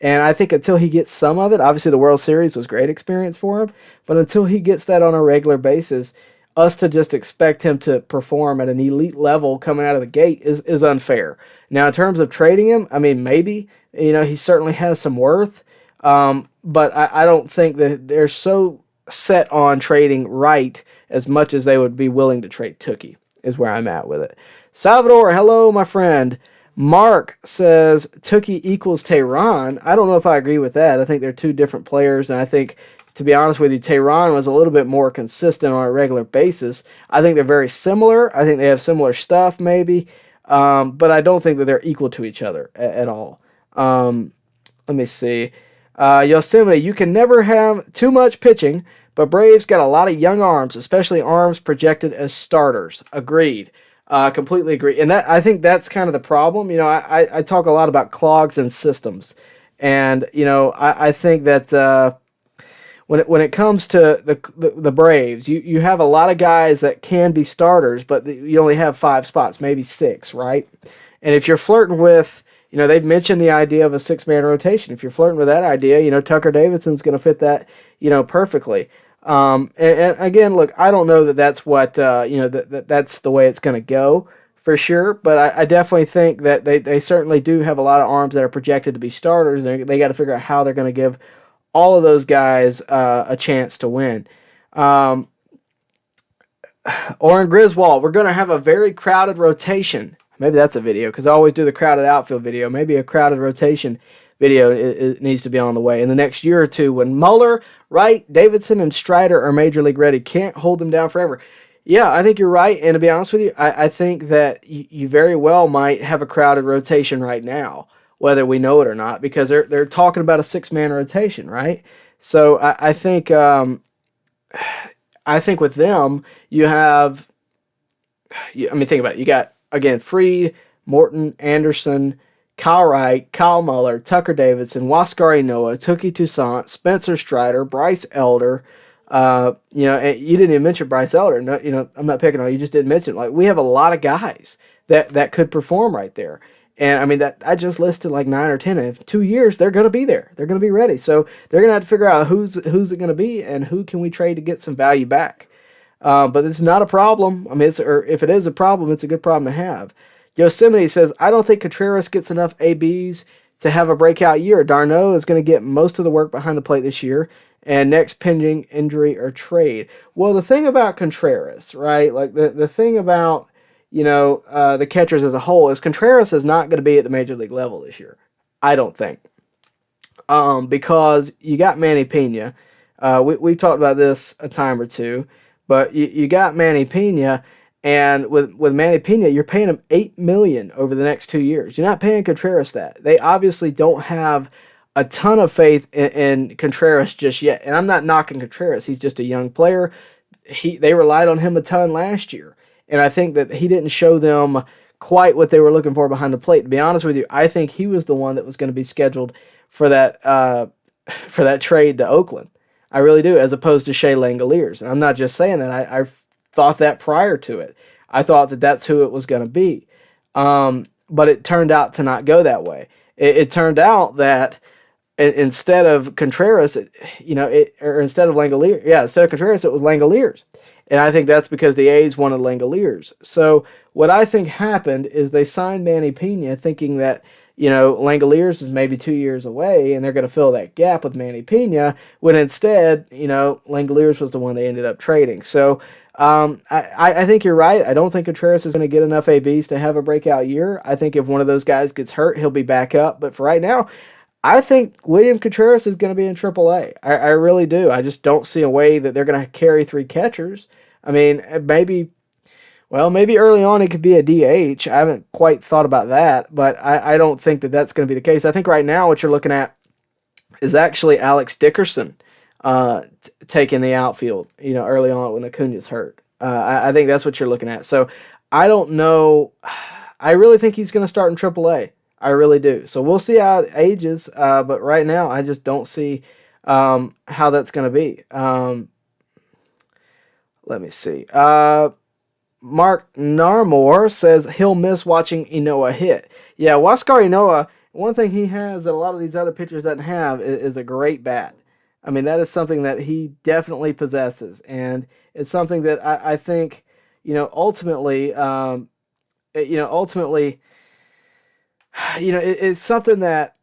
And I think until he gets some of it, obviously the World Series was great experience for him, but until he gets that on a regular basis, us to just expect him to perform at an elite level coming out of the gate is unfair. Now, in terms of trading him, I mean, maybe, he certainly has some worth, but I don't think that they're so set on trading Wright as much as they would be willing to trade Tookie, is where I'm at with it. Salvador, hello, my friend. Mark says Tookie equals Tehran. I don't know if I agree with that. I think they're two different players, and I think, to be honest with you, Tehran was a little bit more consistent on a regular basis. I think they're very similar. I think they have similar stuff, maybe, but I don't think that they're equal to each other at all. Let me see. Yosemite, you can never have too much pitching, but Braves got a lot of young arms, especially arms projected as starters. Agreed. Completely agree. And I think that's kind of the problem. I talk a lot about clogs and systems. And, I think that when it comes to the Braves, you have a lot of guys that can be starters, but you only have 5 spots, maybe 6, right? And if you're flirting with, they've mentioned the idea of a 6-man rotation. If you're flirting with that idea, Tucker Davidson's going to fit that, perfectly. And again, look, I don't know that that's what, that's the way it's going to go for sure, but I definitely think that they certainly do have a lot of arms that are projected to be starters, and they got to figure out how they're going to give all of those guys a chance to win. Oren Griswold, we're going to have a very crowded rotation. Maybe that's a video, because I always do the crowded outfield video. Maybe a crowded rotation video it needs to be on the way in the next year or two when Muller, Wright, Davidson, and Strider are major league ready. Can't hold them down forever. Yeah, I think you're right. And to be honest with you, I think that you very well might have a crowded rotation right now, whether we know it or not, because they're talking about a 6-man rotation, right? So I think with them you have. Think about it. You got, again, Fried, Morton, Anderson, Kyle Wright, Kyle Muller, Tucker Davidson, Waskar Inoa, Tookie Toussaint, Spencer Strider, Bryce Elder. And you didn't even mention Bryce Elder. No, I'm not picking on you. Just didn't mention. Like, we have a lot of guys that could perform right there. And that I just listed like 9 or 10. And in 2 years, they're going to be there. They're going to be ready. So they're going to have to figure out who's it going to be and who can we trade to get some value back. But it's not a problem. Or if it is a problem, it's a good problem to have. Yosemite says, I don't think Contreras gets enough ABs to have a breakout year. D'Arnaud is going to get most of the work behind the plate this year, and next pending injury or trade. Well, the thing about Contreras, right, like the thing about, the catchers as a whole is Contreras is not going to be at the major league level this year. I don't think. Because you got Manny Pena. We've talked about this a time or two, but you got Manny Pena. And with Manny Pena, you're paying him $8 million over the next 2 years. You're not paying Contreras that. They obviously don't have a ton of faith in Contreras just yet. And I'm not knocking Contreras. He's just a young player. They relied on him a ton last year. And I think that he didn't show them quite what they were looking for behind the plate. To be honest with you, I think he was the one that was going to be scheduled for that trade to Oakland. I really do, as opposed to Shea Langoliers. And I'm not just saying that. I thought that prior to it. I thought that that's who it was going to be. But it turned out to not go that way. It turned out that instead of Contreras, instead of Langoliers, instead of Contreras, it was Langoliers. And I think that's because the A's wanted Langoliers. So what I think happened is they signed Manny Pena thinking that, Langoliers is maybe 2 years away and they're going to fill that gap with Manny Pena, when instead, Langoliers was the one they ended up trading. So I think you're right. I don't think Contreras is going to get enough ABs to have a breakout year. I think if one of those guys gets hurt, he'll be back up. But for right now, I think William Contreras is going to be in AAA. I really do. I just don't see a way that they're going to carry 3 catchers. Maybe early on it could be a DH. I haven't quite thought about that, but I don't think that that's going to be the case. I think right now what you're looking at is actually Alex Dickerson taking the outfield, early on when Acuna's hurt. I think that's what you're looking at. So I don't know. I really think he's going to start in AAA. I really do. So we'll see how it ages. But right now, I just don't see how that's going to be. Let me see. Mark Narmore says he'll miss watching Inoa hit. Yeah, Waskar Inoa, one thing he has that a lot of these other pitchers doesn't have is a great bat. That is something that he definitely possesses. And it's something that I think, ultimately, it's something that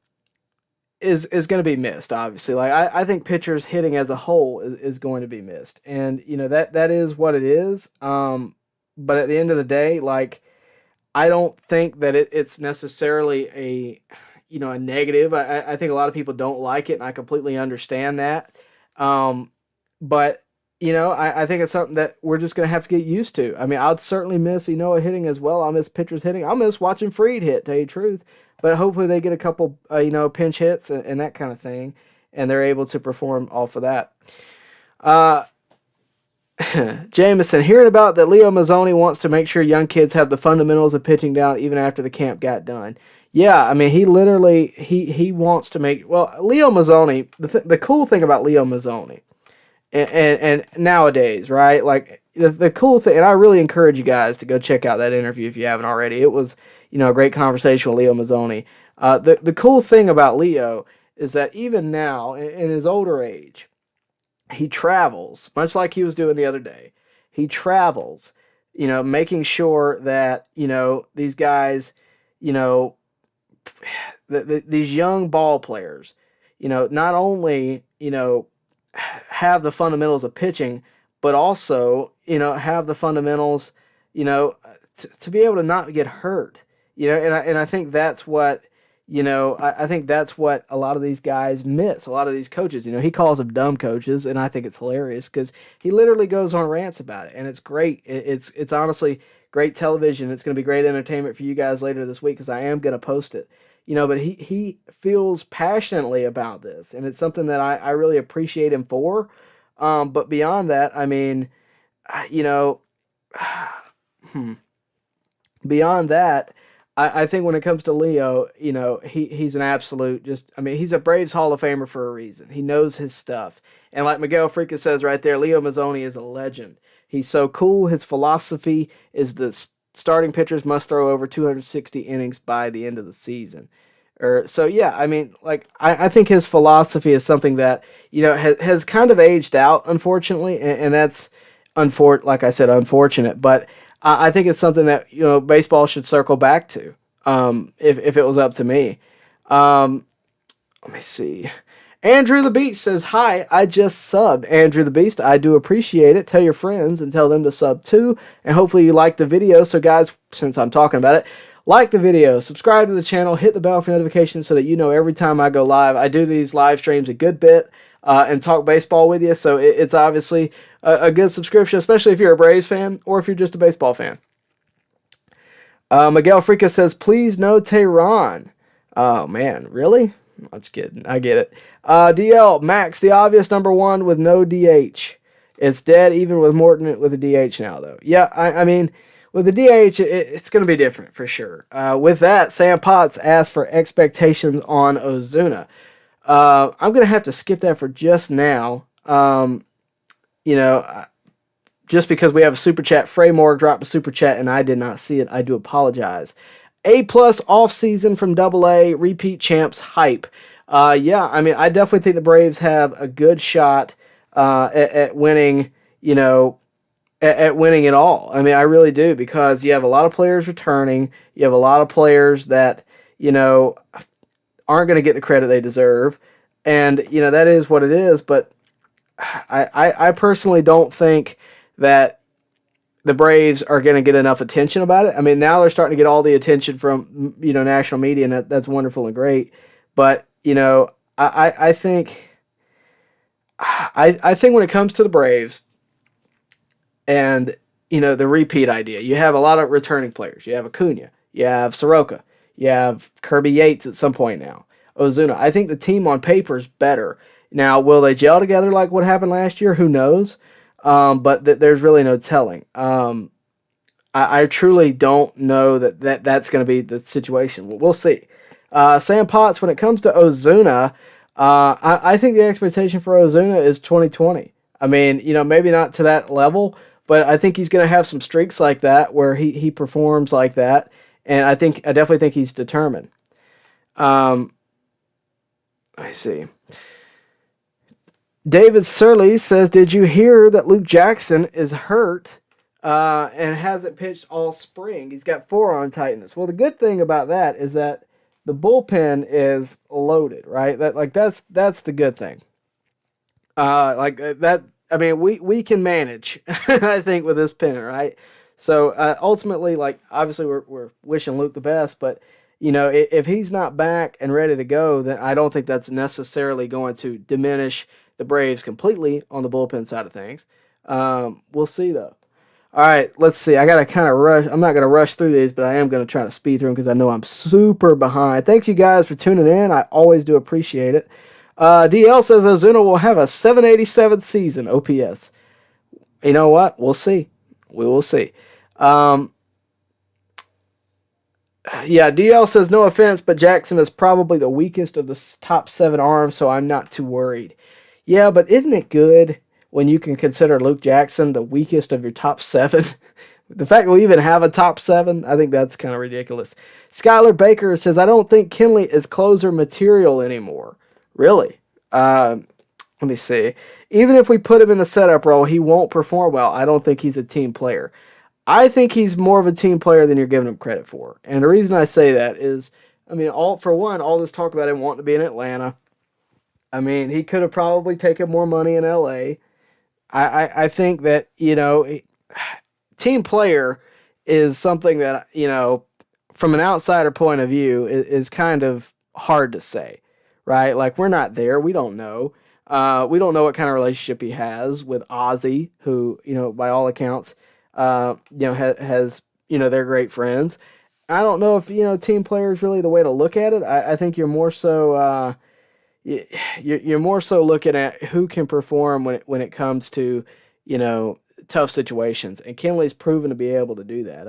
is going to be missed, obviously. Like, I think pitchers hitting as a whole is going to be missed. And, that is what it is. But at the end of the day, like, I don't think that it's necessarily a negative. I think a lot of people don't like it, and I completely understand that. Um, but I think it's something that we're just gonna have to get used to. I mean, I'd certainly miss Inoa hitting as well. I'll miss pitchers hitting. I'll miss watching Freed hit. Tell you the truth, but hopefully they get a couple pinch hits and that kind of thing, and they're able to perform off of that. Jameson, hearing about that Leo Mazzoni wants to make sure young kids have the fundamentals of pitching down even after the camp got done. Yeah, I mean, he literally he wants to make Leo Mazzoni. The cool thing about Leo Mazzoni, and nowadays, right? Like the cool thing, and I really encourage you guys to go check out that interview if you haven't already. It was a great conversation with Leo Mazzoni. The cool thing about Leo is that even now in his older age, he travels, much like he was doing the other day. He travels, making sure that, these guys, these young ball players, not only, have the fundamentals of pitching, but also, have the fundamentals, to be able to not get hurt. And I think that's what, I think that's what a lot of these guys miss. A lot of these coaches, he calls them dumb coaches, and I think it's hilarious because he literally goes on rants about it, and it's great. It's honestly great television. It's going to be great entertainment for you guys later this week because I am going to post it. But he feels passionately about this, and it's something that I really appreciate him for. But beyond that, I mean, beyond that, I think when it comes to Leo, he's an absolute he's a Braves Hall of Famer for a reason. He knows his stuff. And like Miguel Freca says right there, Leo Mazzoni is a legend. He's so cool. His philosophy is the starting pitchers must throw over 260 innings by the end of the season. I think his philosophy is something that, has kind of aged out, unfortunately, and that's, like I said, unfortunate. But I think it's something that baseball should circle back to. If it was up to me. Let me see. Andrew the Beast says, "Hi, I just subbed." Andrew the Beast, I do appreciate it. Tell your friends and tell them to sub too. And hopefully you like the video. So guys, since I'm talking about it, like the video, subscribe to the channel, hit the bell for notifications so that you know every time I go live. I do these live streams a good bit and talk baseball with you. So it's obviously a good subscription, especially if you're a Braves fan or if you're just a baseball fan. Miguel Freca says, "Please no Tehran." Oh man, really? I'm just kidding. I get it. DL Max, the obvious number one with no DH. It's dead even with Morton with a DH now, though. Yeah, I mean, with the DH, it's going to be different for sure. With that, Sam Potts asked for expectations on Ozuna. I'm going to have to skip that for just now. Just because we have a super chat. Frey Moore dropped a super chat and I did not see it. I do apologize. A+ off season from AA, repeat champs hype. Yeah, I mean, I definitely think the Braves have a good shot at winning, at winning it all. I mean, I really do, because you have a lot of players returning. You have a lot of players that, aren't going to get the credit they deserve. And, that is what it is. But I personally don't think that the Braves are going to get enough attention about it. I mean, now they're starting to get all the attention from, national media, and that's wonderful and great. But, I think when it comes to the Braves and, the repeat idea, you have a lot of returning players. You have Acuna, you have Soroka, you have Kirby Yates at some point now, Ozuna. I think the team on paper is better. Now, will they gel together like what happened last year? Who knows? But there's really no telling. I truly don't know that's going to be the situation. We'll see. Sam Potts, when it comes to Ozuna, I think the expectation for Ozuna is 2020. I mean, maybe not to that level, but I think he's going to have some streaks like that where he performs like that, and I definitely think he's determined. Let me see. David Surley says, "Did you hear that Luke Jackson is hurt and hasn't pitched all spring? He's got forearm tightness." Well, the good thing about that is that the bullpen is loaded, right? That's the good thing. I mean, we can manage, I think, with this pennant, right? So ultimately, like obviously we're wishing Luke the best, but if he's not back and ready to go, then I don't think that's necessarily going to diminish the Braves completely on the bullpen side of things. We'll see though. All right, let's see. I got to kind of rush. I'm not going to rush through these, but I am going to try to speed through them because I know I'm super behind. Thanks you guys for tuning in. I always do appreciate it. DL says Ozuna will have a 787 season OPS. You know what? We'll see. We will see. Yeah, DL says, no offense, but Jackson is probably the weakest of the top 7 arms, so I'm not too worried. Yeah, but isn't it good when you can consider Luke Jackson the weakest of your top 7? The fact that we even have a top 7, I think that's kind of ridiculous. Skylar Baker says, I don't think Kenley is closer material anymore. Really? Let me see. Even if we put him in the setup role, he won't perform well. I don't think he's a team player. I think he's more of a team player than you're giving him credit for. And the reason I say that is, all this talk about him wanting to be in Atlanta. He could have probably taken more money in LA. I think that, team player is something that, from an outsider point of view is kind of hard to say, right? Like, we're not there. We don't know. We don't know what kind of relationship he has with Ozzy, who, by all accounts, has, they're great friends. I don't know if, team player is really the way to look at it. I think you're more so, you're more so looking at who can perform when it comes to, tough situations. And Kenley's proven to be able to do that.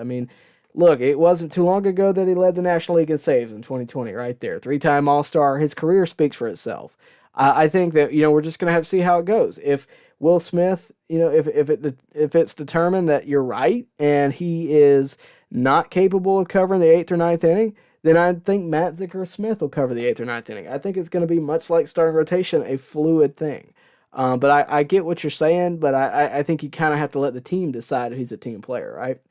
Look, it wasn't too long ago that he led the National League in saves in 2020, right there. 3-time All-Star. His career speaks for itself. I think that, we're just going to have to see how it goes. If Will Smith, if it's determined that you're right and he is not capable of covering the 8th or 9th inning, then I think Matzik or Smith will cover the 8th or 9th inning. I think it's going to be much like starting rotation, a fluid thing. But I get what you're saying, but I think you kind of have to let the team decide if he's a team player, right?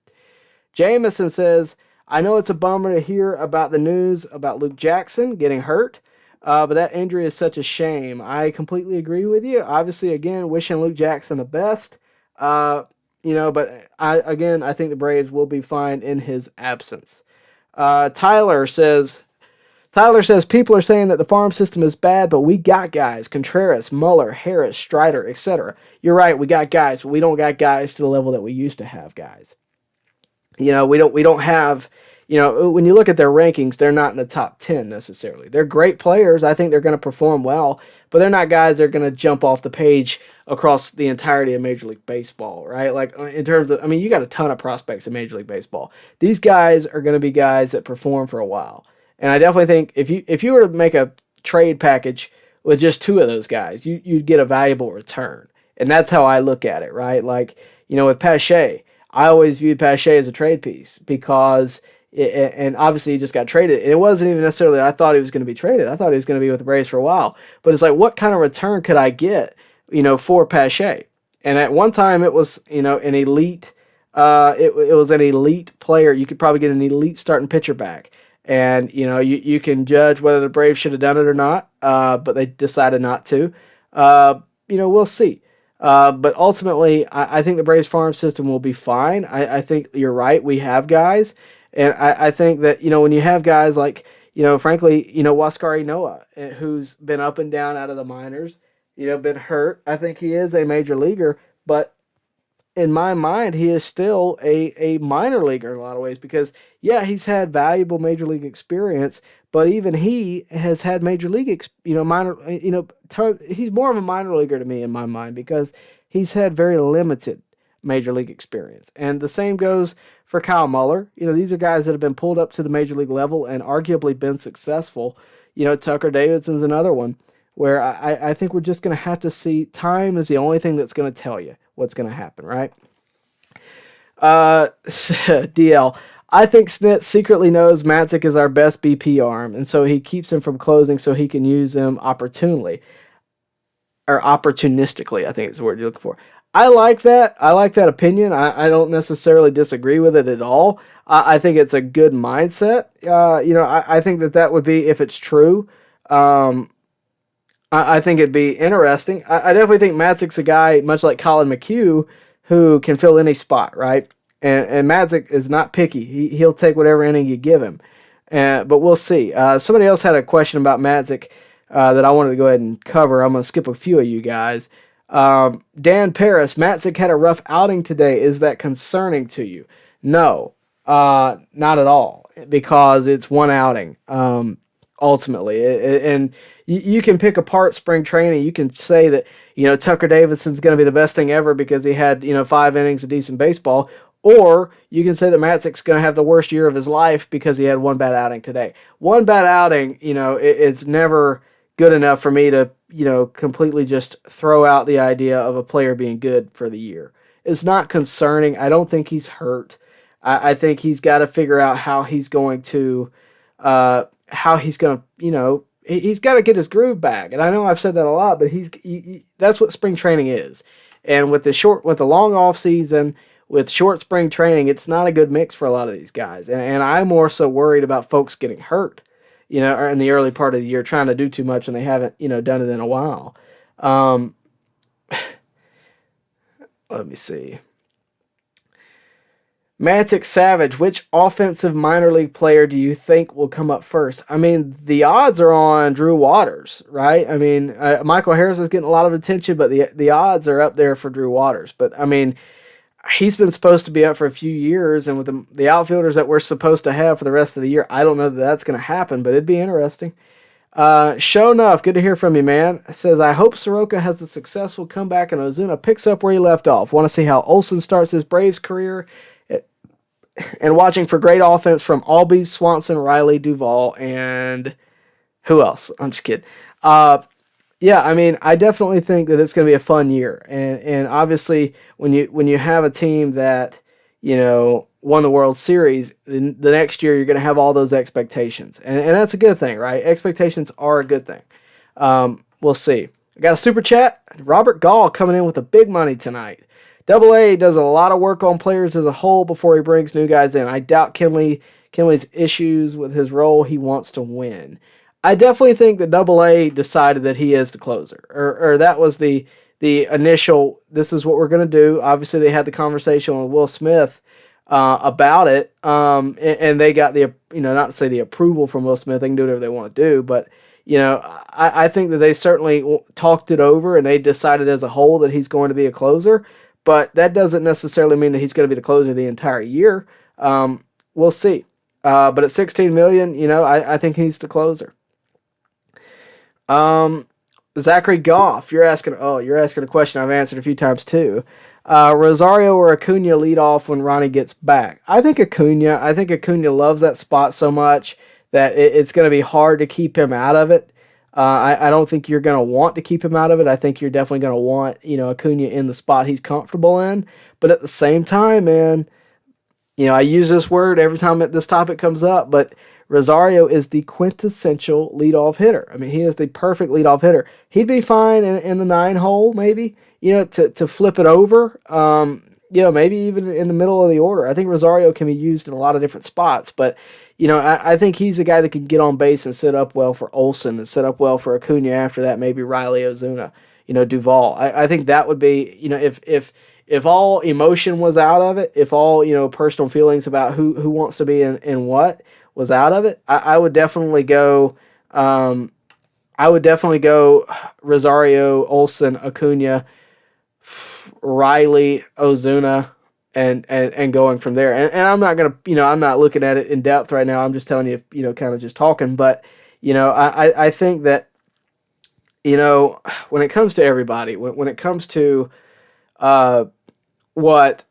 Jameson says, I know it's a bummer to hear about the news about Luke Jackson getting hurt, but that injury is such a shame. I completely agree with you. Obviously, again, wishing Luke Jackson the best. But I think the Braves will be fine in his absence. Tyler says, people are saying that the farm system is bad, but we got guys. Contreras, Muller, Harris, Strider, etc. You're right, we got guys, but we don't got guys to the level that we used to have guys. We don't have, when you look at their rankings, they're not in the top 10 necessarily. They're great players. I think they're going to perform well, but they're not guys that are going to jump off the page across the entirety of Major League Baseball, right? Like, in terms of, you got a ton of prospects in Major League Baseball. These guys are going to be guys that perform for a while. And I definitely think if you were to make a trade package with just 2 of those guys, you'd get a valuable return. And that's how I look at it, right? Like, with Pache, I always viewed Pache as a trade piece because, and obviously he just got traded. And it wasn't even necessarily I thought he was going to be traded. I thought he was going to be with the Braves for a while. But it's like, what kind of return could I get, for Pache? And at one time it was, an elite, it was an elite player. You could probably get an elite starting pitcher back. And, you can judge whether the Braves should have done it or not, but they decided not to. We'll see. But ultimately, I think the Braves farm system will be fine. I think you're right. We have guys. And I think that, when you have guys like, frankly, Waskar Inoa, who's been up and down out of the minors, been hurt. I think he is a major leaguer, but in my mind, he is still a minor leaguer in a lot of ways because, yeah, he's had valuable major league experience, but even he has had major league, he's more of a minor leaguer to me in my mind because he's had very limited major league experience. And the same goes for Kyle Muller. These are guys that have been pulled up to the major league level and arguably been successful. Tucker Davidson's another one where I think we're just going to have to see. Time is the only thing that's going to tell you what's going to happen, right? DL, I think Snit secretly knows Matzik is our best BP arm, and so he keeps him from closing so he can use him opportunistically, I think is the word you're looking for. I like that. I like that opinion. I don't necessarily disagree with it at all. I think it's a good mindset. I think that would be, if it's true, I think it'd be interesting. I definitely think Matzik's a guy, much like Colin McHugh, who can fill any spot, right? And Madzik is not picky. He'll take whatever inning you give him. But we'll see. Somebody else had a question about Madzik that I wanted to go ahead and cover. I'm going to skip a few of you guys. Dan Paris, Madzik had a rough outing today. Is that concerning to you? No, not at all, because it's one outing, ultimately. And you can pick apart spring training. You can say that, Tucker Davidson's going to be the best thing ever because he had, 5 innings of decent baseball. Or you can say that Matzik's going to have the worst year of his life because he had one bad outing today. One bad outing, it's never good enough for me to, completely just throw out the idea of a player being good for the year. It's not concerning. I don't think he's hurt. I think he's got to figure out how he's going to, he's got to get his groove back. And I know I've said that a lot, but that's what spring training is. And with the long off season, with short spring training, it's not a good mix for a lot of these guys. And I'm more so worried about folks getting hurt, or in the early part of the year, trying to do too much and they haven't, done it in a while. Let me see. Matzik Savage, which offensive minor league player do you think will come up first? I mean, the odds are on Drew Waters, right? I mean, Michael Harris is getting a lot of attention, but the odds are up there for Drew Waters. But, I mean, he's been supposed to be up for a few years, and with the outfielders that we're supposed to have for the rest of the year, I don't know that that's going to happen, but it'd be interesting. Show enough, good to hear from you, man. It says, I hope Soroka has a successful comeback and Ozuna picks up where he left off. Want to see how Olsen starts his Braves career, and watching for great offense from Albies, Swanson, Riley, Duvall, and who else? I'm just kidding. Yeah, I mean, I definitely think that it's going to be a fun year, and obviously when you have a team that won the World Series, the next year you're going to have all those expectations, and that's a good thing, right? Expectations are a good thing. We'll see. I got a super chat. Robert Gall coming in with the big money tonight. AA does a lot of work on players as a whole before he brings new guys in. I doubt Kenley's issues with his role. He wants to win. I definitely think that AA decided that he is the closer, or that was the initial, this is what we're going to do. Obviously, they had the conversation with Will Smith about it, and they got the, not to say the approval from Will Smith. They can do whatever they want to do, but, I think that they certainly talked it over, and they decided as a whole that he's going to be a closer. But that doesn't necessarily mean that he's going to be the closer the entire year. We'll see. But at $16 million, I think he's the closer. Zachary Goff, you're asking a question I've answered a few times too. Rosario or Acuna lead off when Ronnie gets back? I think Acuna loves that spot so much that it's going to be hard to keep him out of it. I don't think you're going to want to keep him out of it. I think you're definitely going to want, Acuna in the spot he's comfortable in. But at the same time, man, I use this word every time this topic comes up, but Rosario is the quintessential leadoff hitter. I mean, he is the perfect leadoff hitter. He'd be fine in the 9 hole, maybe, to flip it over, maybe even in the middle of the order. I think Rosario can be used in a lot of different spots, but I think he's a guy that can get on base and set up well for Olsen and set up well for Acuna after that, maybe Riley, Ozuna, Duvall. I think that would be, if all emotion was out of it, if all, personal feelings about who wants to be in what was out of it, I would definitely go, Rosario, Olsen, Acuna, Riley, Ozuna, and going from there. And I'm not going to, I'm not looking at it in depth right now. I'm just telling you, kind of just talking. But, I think that, when it comes to everybody, when it comes to what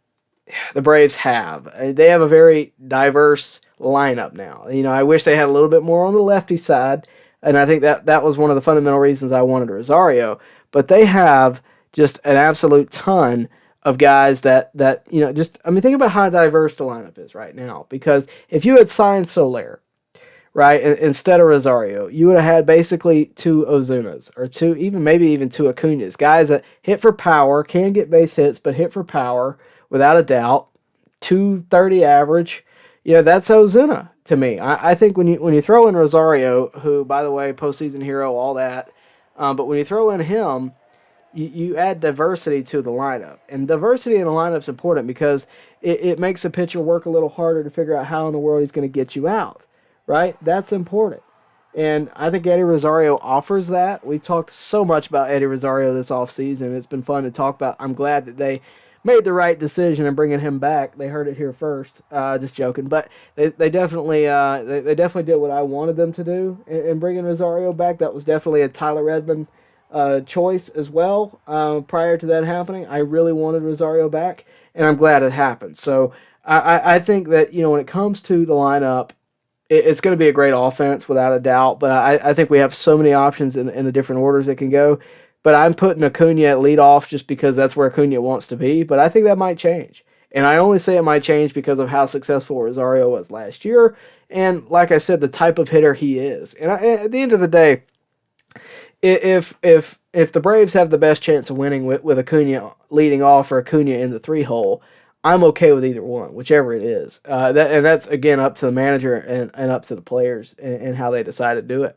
the Braves have, they have a very diverse lineup now. I wish they had a little bit more on the lefty side. And I think that was one of the fundamental reasons I wanted Rosario. But they have just an absolute ton of guys that think about how diverse the lineup is right now. Because if you had signed Soler, right, instead of Rosario, you would have had basically 2 Ozunas, or maybe even 2 Acunas, guys that hit for power, can get base hits, but hit for power without a doubt. 230 average, that's Ozuna to me. I think when you throw in Rosario, who, by the way, postseason hero, all that, but when you throw in him, you add diversity to the lineup. And diversity in the lineup is important because it makes a pitcher work a little harder to figure out how in the world he's going to get you out, right? That's important. And I think Eddie Rosario offers that. We've talked so much about Eddie Rosario this offseason. It's been fun to talk about. I'm glad that they made the right decision in bringing him back. They heard it here first. Just joking. But they definitely they definitely did what I wanted them to do in bringing Rosario back. That was definitely a Tyler Redmond choice as well. Prior to that happening, I really wanted Rosario back, and I'm glad it happened. So I think that, when it comes to the lineup, it's going to be a great offense without a doubt, but I think we have so many options in the different orders it can go. But I'm putting Acuna at leadoff just because that's where Acuna wants to be, but I think that might change. And I only say it might change because of how successful Rosario was last year, and like I said, the type of hitter he is. And at the end of the day, if the Braves have the best chance of winning with Acuna leading off or Acuna in the 3-hole, I'm okay with either one, whichever it is. That's, again, up to the manager and up to the players and how they decide to do it.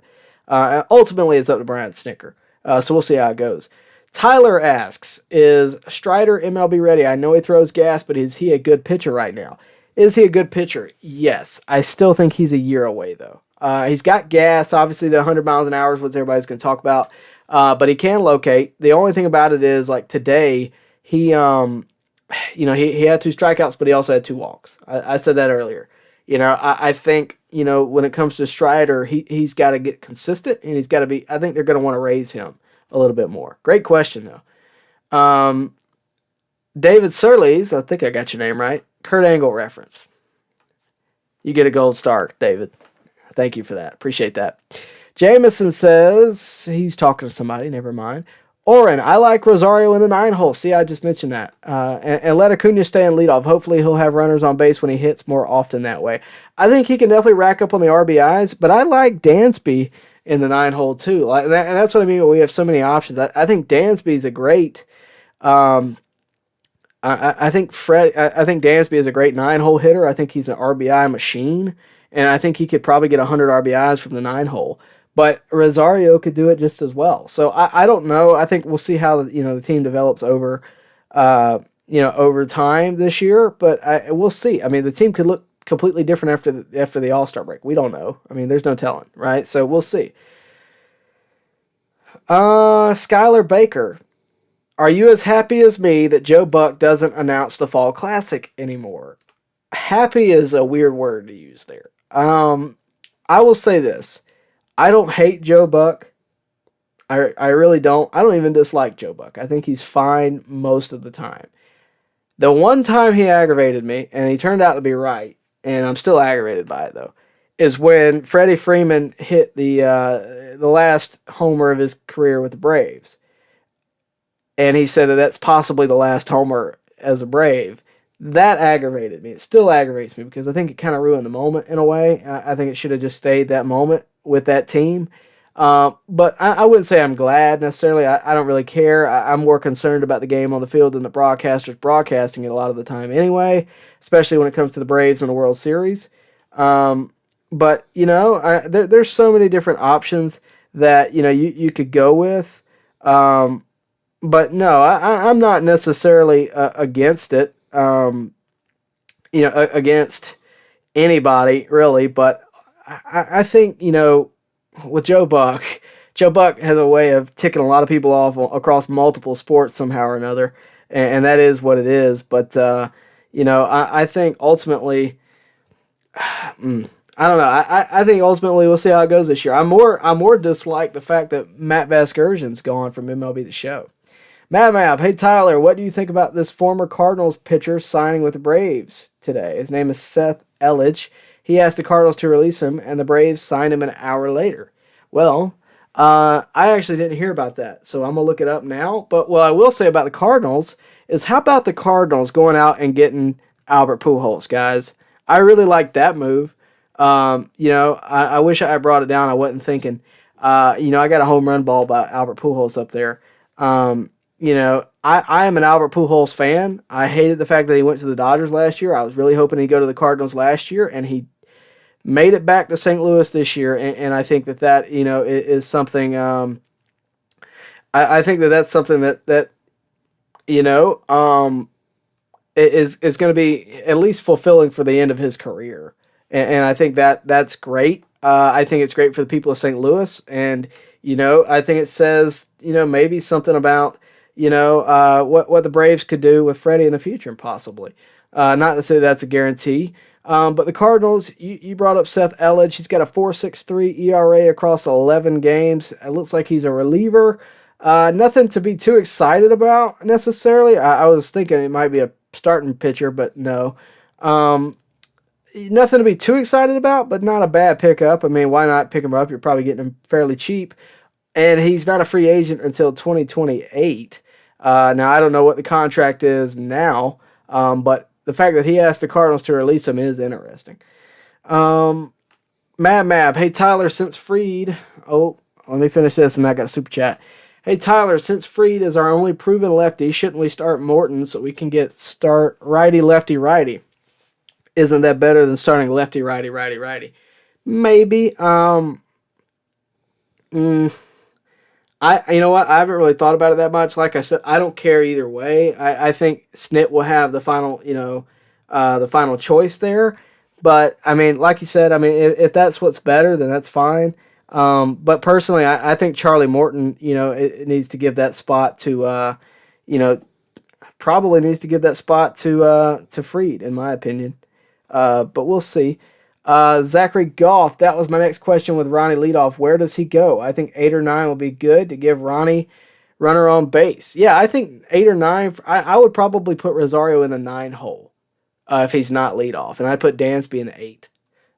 Ultimately, it's up to Brian Snicker. So we'll see how it goes. Tyler asks, is Strider MLB ready? I know he throws gas, but is he a good pitcher right now? Is he a good pitcher? Yes. I still think he's a year away, though. He's got gas. Obviously, the 100 miles an hour is what everybody's going to talk about. But he can locate. The only thing about it is, like today, he had 2 strikeouts, but he also had 2 walks. I said that earlier. I think, when it comes to Strider, he's got to get consistent, and he's got to be, I think they're going to want to raise him a little bit more. Great question, though. David Surlees, I think I got your name right. Kurt Angle reference. You get a gold star, David. Thank you for that. Appreciate that. Jameson says, he's talking to somebody, never mind. Oren, I like Rosario in the 9-hole. See, I just mentioned that. And let Acuna stay in leadoff. Hopefully he'll have runners on base when he hits more often that way. I think he can definitely rack up on the RBIs, but I like Dansby in the 9-hole too. And that's what I mean when we have so many options. I think Dansby's a great... I think Dansby is a great 9-hole hitter. I think he's an RBI machine, and I think he could probably get 100 RBIs from the 9-hole. But Rosario could do it just as well. So I don't know. I think we'll see how the team develops over time this year. But we'll see. I mean, the team could look completely different after the All-Star break. We don't know. I mean, there's no telling, right? So we'll see. Skylar Baker, are you as happy as me that Joe Buck doesn't announce the Fall Classic anymore? Happy is a weird word to use there. I will say this. I don't hate Joe Buck. I really don't. I don't even dislike Joe Buck. I think he's fine most of the time. The one time he aggravated me, and he turned out to be right, and I'm still aggravated by it though, is when Freddie Freeman hit the last homer of his career with the Braves. And he said that that's possibly the last homer as a Brave. That aggravated me. It still aggravates me because I think it kind of ruined the moment in a way. I think it should have just stayed that moment with that team. But I wouldn't say I'm glad necessarily. I don't really care. I'm more concerned about the game on the field than the broadcasters broadcasting it a lot of the time anyway, especially when it comes to the Braves and the World Series. But, there's so many different options that, you could go with. But no, I'm not necessarily against it. Against anybody really, but I think, with Joe Buck has a way of ticking a lot of people off across multiple sports somehow or another, and that is what it is. But, I think ultimately, I don't know. I think ultimately we'll see how it goes this year. I'm more dislike the fact that Matt Vasgersian's gone from MLB The Show. Map, hey Tyler, what do you think about this former Cardinals pitcher signing with the Braves today? His name is Seth Elledge. He asked the Cardinals to release him, and the Braves signed him an hour later. Well, I actually didn't hear about that, so I'm going to look it up now. But what I will say about the Cardinals is, how about the Cardinals going out and getting Albert Pujols, guys? I really like that move. I wish I brought it down. I wasn't thinking. I got a home run ball by Albert Pujols up there. I am an Albert Pujols fan. I hated the fact that he went to the Dodgers last year. I was really hoping he'd go to the Cardinals last year, and he made it back to St. Louis this year, and I think that is something I think that's something that you know, is going to be at least fulfilling for the end of his career, and I think that's great. I think it's great for the people of St. Louis, and I think it says maybe something about what the Braves could do with Freddie in the future, possibly. Not to say that's a guarantee. But the Cardinals, you brought up Seth Elledge. He's got a 4.63 ERA across 11 games. It looks like he's a reliever. Nothing to be too excited about necessarily. I was thinking it might be a starting pitcher, but no. Nothing to be too excited about, but not a bad pickup. I mean, why not pick him up? You're probably getting him fairly cheap. And he's not a free agent until 2028. Now, I don't know what the contract is now, but the fact that he asked the Cardinals to release him is interesting. Mab, hey Tyler, since Freed, let me finish this and I got a super chat. Hey Tyler, since Freed is our only proven lefty, shouldn't we start Morton so we can start righty, lefty, righty? Isn't that better than starting lefty, righty, righty, righty? Maybe. You know what? I haven't really thought about it that much. Like I said, I don't care either way. I think Snit will have the final, the final choice there. But I mean, like you said, I mean, if that's what's better, then that's fine. But personally, I think Charlie Morton, it needs to give that spot to, probably needs to give that spot to Freed, in my opinion. But we'll see. Zachary Goff, that was my next question with Ronnie leadoff. Where does he go? I think 8 or 9 will be good to give Ronnie runner on base. Yeah, I think 8 or 9. I would probably put Rosario in the 9 hole if he's not leadoff, and I put Dansby in the 8.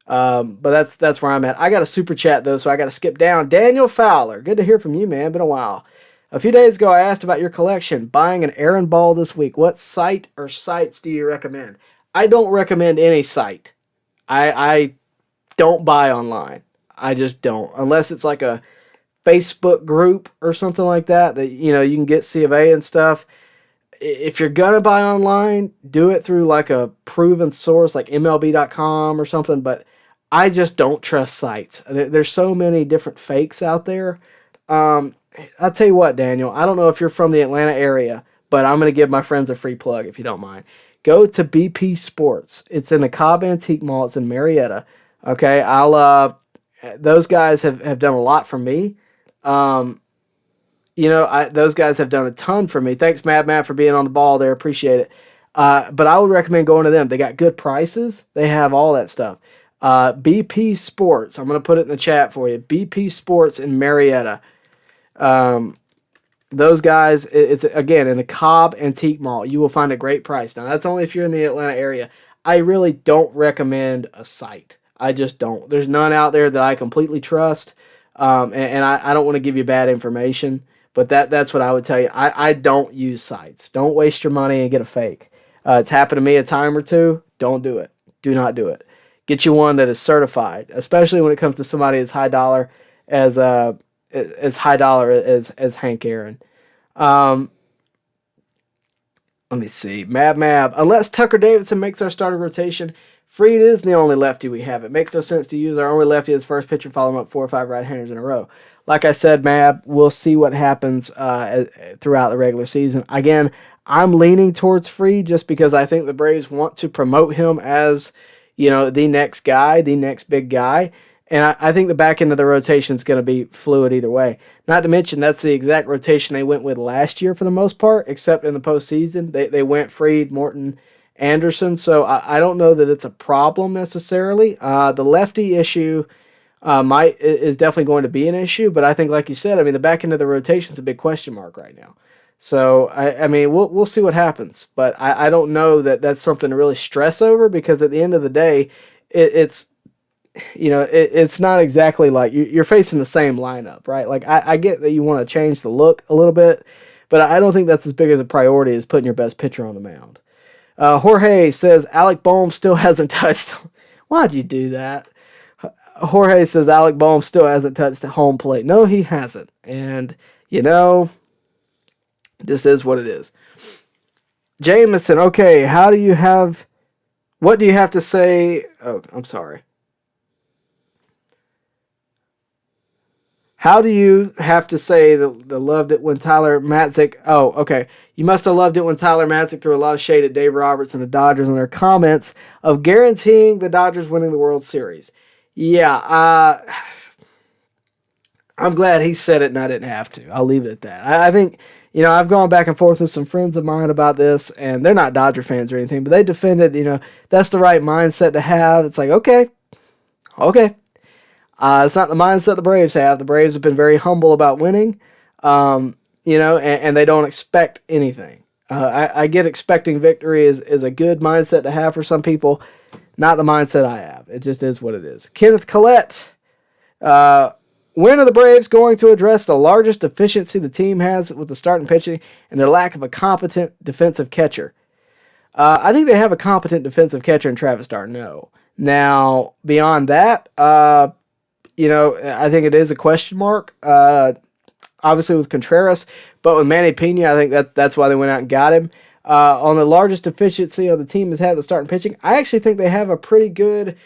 But that's where I'm at. I got a super chat though, so I got to skip down. Daniel Fowler, good to hear from you, man. Been a while. A few days ago, I asked about your collection. Buying an Aaron ball this week. What site or sites do you recommend? I don't recommend any site. I don't buy online. I just don't. Unless it's like a Facebook group or something like that you can get C of A and stuff. If you're going to buy online, do it through like a proven source like MLB.com or something. But I just don't trust sites. There's so many different fakes out there. I'll tell you what, Daniel. I don't know if you're from the Atlanta area, but I'm going to give my friends a free plug if you don't mind. Go to BP Sports. It's in the Cobb Antique Mall. It's in Marietta. Okay, those guys have done a lot for me. Those guys have done a ton for me. Thanks, Matt, for being on the ball there. Appreciate it. But I would recommend going to them. They got good prices. They have all that stuff. BP Sports. I'm going to put it in the chat for you. BP Sports in Marietta. Those guys, it's again in the Cobb Antique Mall. You will find a great price. Now, that's only if you're in the Atlanta area. I really don't recommend a site. I just don't. There's none out there that I completely trust, and I don't want to give you bad information, but that's what I would tell you. I don't use sites. Don't waste your money and get a fake. It's happened to me a time or two. Don't do it. Do not do it. Get you one that is certified, especially when it comes to somebody as high dollar as Hank Aaron. Let me see. Mab. Unless Tucker Davidson makes our starting rotation, Freed is the only lefty we have. It makes no sense to use our only lefty as first pitcher, follow him up 4 or 5 right-handers in a row. Like I said, Mab, we'll see what happens throughout the regular season. Again, I'm leaning towards Freed just because I think the Braves want to promote him as, the next guy, the next big guy. And I think the back end of the rotation is going to be fluid either way. Not to mention, that's the exact rotation they went with last year for the most part, except in the postseason. They went Freed, Morton, Anderson. So I don't know that it's a problem necessarily. The lefty issue is definitely going to be an issue, but I think, like you said, the back end of the rotation is a big question mark right now. So, we'll see what happens. But I don't know that that's something to really stress over because at the end of the day, it's not exactly like you're facing the same lineup, right? Like I get that you want to change the look a little bit, but I don't think that's as big as a priority as putting your best pitcher on the mound. Jorge says Alec Bohm still hasn't touched. Why'd you do that? Jorge says Alec Bohm still hasn't touched home plate. No, he hasn't. And, this is what it is. Jameson, okay, what do you have to say? Oh, I'm sorry. How do you have to say the loved it when Tyler Matzik? Oh, okay. You must have loved it when Tyler Matzik threw a lot of shade at Dave Roberts and the Dodgers in their comments of guaranteeing the Dodgers winning the World Series. Yeah, I'm glad he said it and I didn't have to. I'll leave it at that. I think, I've gone back and forth with some friends of mine about this, and they're not Dodger fans or anything, but they defended, that's the right mindset to have. It's like, okay. It's not the mindset the Braves have. The Braves have been very humble about winning, and they don't expect anything. I get expecting victory is a good mindset to have for some people, not the mindset I have. It just is what it is. Kenneth Collette, when are the Braves going to address the largest deficiency the team has with the starting pitching and their lack of a competent defensive catcher? I think they have a competent defensive catcher in Travis d'Arnaud. Now, beyond that, I think it is a question mark. Obviously with Contreras, but with Manny Pena, I think that's why they went out and got him. On the largest deficiency the team has had with starting pitching, I actually think they have a pretty good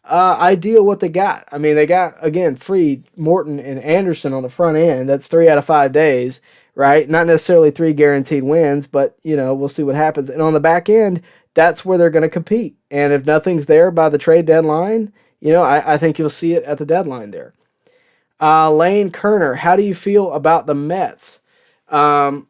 idea what they got. I mean, they got, again, Fried, Morton, and Anderson on the front end. That's 3 out of 5 days, right? Not necessarily 3 guaranteed wins, but, we'll see what happens. And on the back end, that's where they're going to compete. And if nothing's there by the trade deadline, I think you'll see it at the deadline there. Lane Kerner, how do you feel about the Mets? The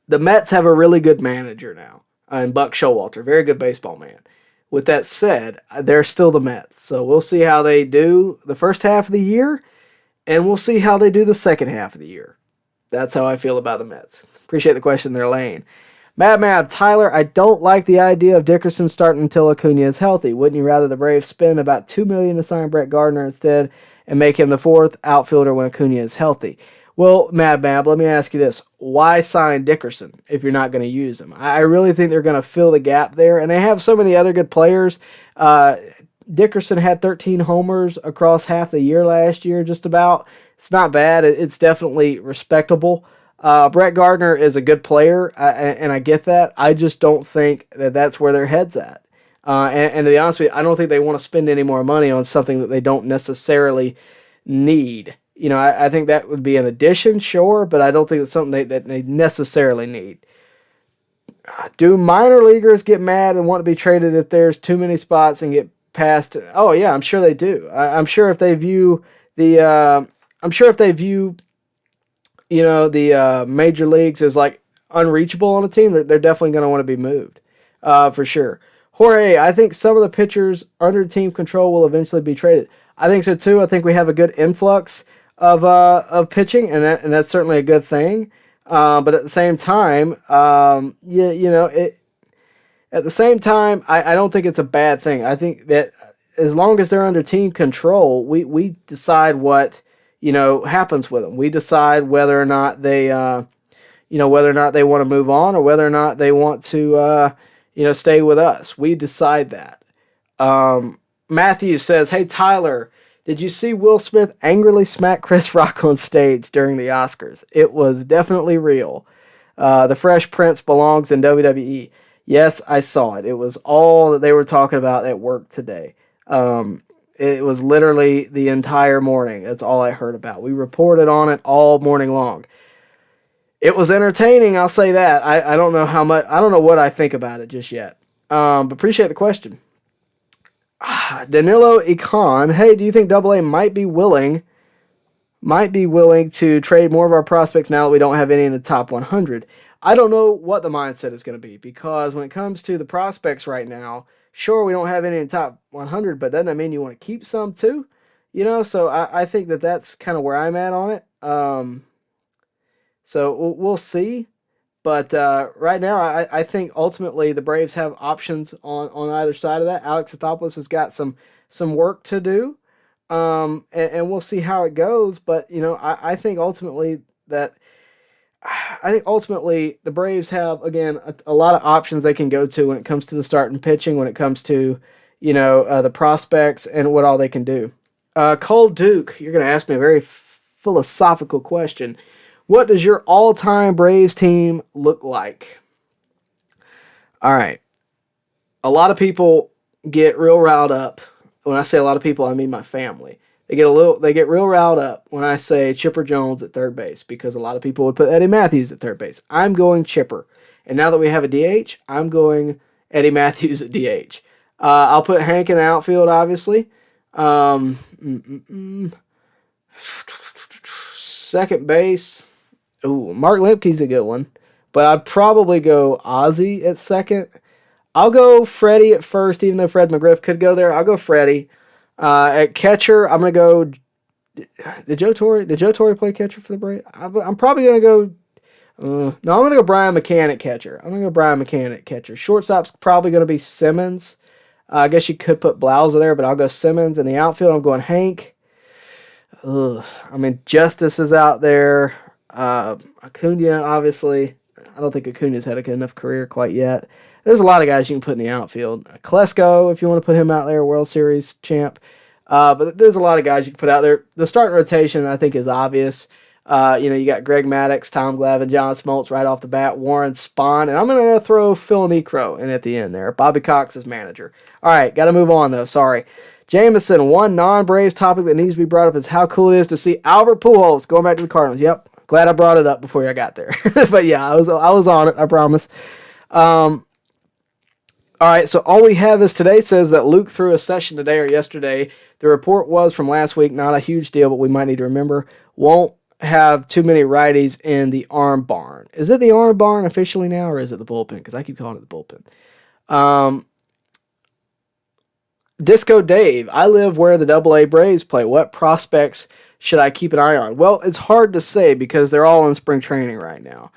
Mets have a really good manager now, in Buck Showalter, very good baseball man. With that said, they're still the Mets, so we'll see how they do the first half of the year, and we'll see how they do the second half of the year. That's how I feel about the Mets. Appreciate the question there, Lane. Mad, Tyler, I don't like the idea of Dickerson starting until Acuna is healthy. Wouldn't you rather the Braves spend about $2 million to sign Brett Gardner instead and make him the 4th outfielder when Acuna is healthy? Well, Mad, let me ask you this. Why sign Dickerson if you're not going to use him? I really think they're going to fill the gap there, and they have so many other good players. Dickerson had 13 homers across half the year last year, just about. It's not bad. It's definitely respectable. Brett Gardner is a good player, and I get that. I just don't think that that's where their head's at. And to be honest with you, I don't think they want to spend any more money on something that they don't necessarily need. I think that would be an addition, sure, but I don't think it's something that they necessarily need. Do minor leaguers get mad and want to be traded if there's too many spots and get passed? Oh yeah, I'm sure they do. I'm sure if they view the major leagues as like unreachable on a team, they're definitely going to want to be moved, for sure. Jorge, I think some of the pitchers under team control will eventually be traded. I think so too. I think we have a good influx of pitching, and that's certainly a good thing. But at the same time, at the same time, I don't think it's a bad thing. I think that as long as they're under team control, we decide what happens with them. We decide whether or not they want to move on or whether or not they want to stay with us. We decide that. Matthew says, "Hey Tyler, did you see Will Smith angrily smack Chris Rock on stage during the Oscars? It was definitely real. The Fresh Prince belongs in WWE." Yes, I saw it. It was all that they were talking about at work today. It was literally the entire morning. That's all I heard about. We reported on it all morning long. It was entertaining, I'll say that. I don't know how much. I don't know what I think about it just yet. But appreciate the question. Danilo Ican, hey, do you think AA might be willing to trade more of our prospects now that we don't have any in the top 100? I don't know what the mindset is going to be, because when it comes to the prospects right now, sure, we don't have any in the top 100, but doesn't that mean you want to keep some too? So I think that's kind of where I'm at on it. So we'll see. But right now, I think ultimately the Braves have options on either side of that. Alex Anthopoulos has got some work to do, and we'll see how it goes. But I think ultimately the Braves have, again, a lot of options they can go to when it comes to the starting pitching, when it comes to the prospects and what all they can do. Cole Duke, you're going to ask me a very philosophical question. What does your all-time Braves team look like? All right. A lot of people get real riled up. When I say a lot of people, I mean my family. They get real riled up when I say Chipper Jones at third base because a lot of people would put Eddie Matthews at third base. I'm going Chipper. And now that we have a DH, I'm going Eddie Matthews at DH. I'll put Hank in the outfield, obviously. Second base. Ooh, Mark Lemke's a good one. But I'd probably go Ozzie at second. I'll go Freddie at first, even though Fred McGriff could go there. I'll go Freddie. At catcher, I'm going to go... Did Joe Torre play catcher for the Braves? I'm probably going to go... no, I'm going to go Brian McCann at catcher. Shortstop's probably going to be Simmons. I guess you could put Blauser there, but I'll go Simmons. In the outfield, I'm going Hank. Justice is out there. Acuna, obviously. I don't think Acuna's had a good enough career quite yet. There's a lot of guys you can put in the outfield. Klesko, if you want to put him out there, World Series champ. But there's a lot of guys you can put out there. The starting rotation, I think, is obvious. You got Greg Maddux, Tom Glavine, John Smoltz right off the bat, Warren Spahn, and I'm going to throw Phil Niekro in at the end there. Bobby Cox is manager. All right, got to move on, though. Sorry. Jameson, one non-Braves topic that needs to be brought up is how cool it is to see Albert Pujols going back to the Cardinals. Yep, glad I brought it up before I got there. But yeah, I was on it, I promise. All right, so all we have is today says that Luke threw a session today or yesterday. The report was from last week, not a huge deal, but we might need to remember. Won't have too many righties in the arm barn. Is it the arm barn officially now, or is it the bullpen? Because I keep calling it the bullpen. Disco Dave, I live where the AA Braves play. What prospects should I keep an eye on? Well, it's hard to say because they're all in spring training right now.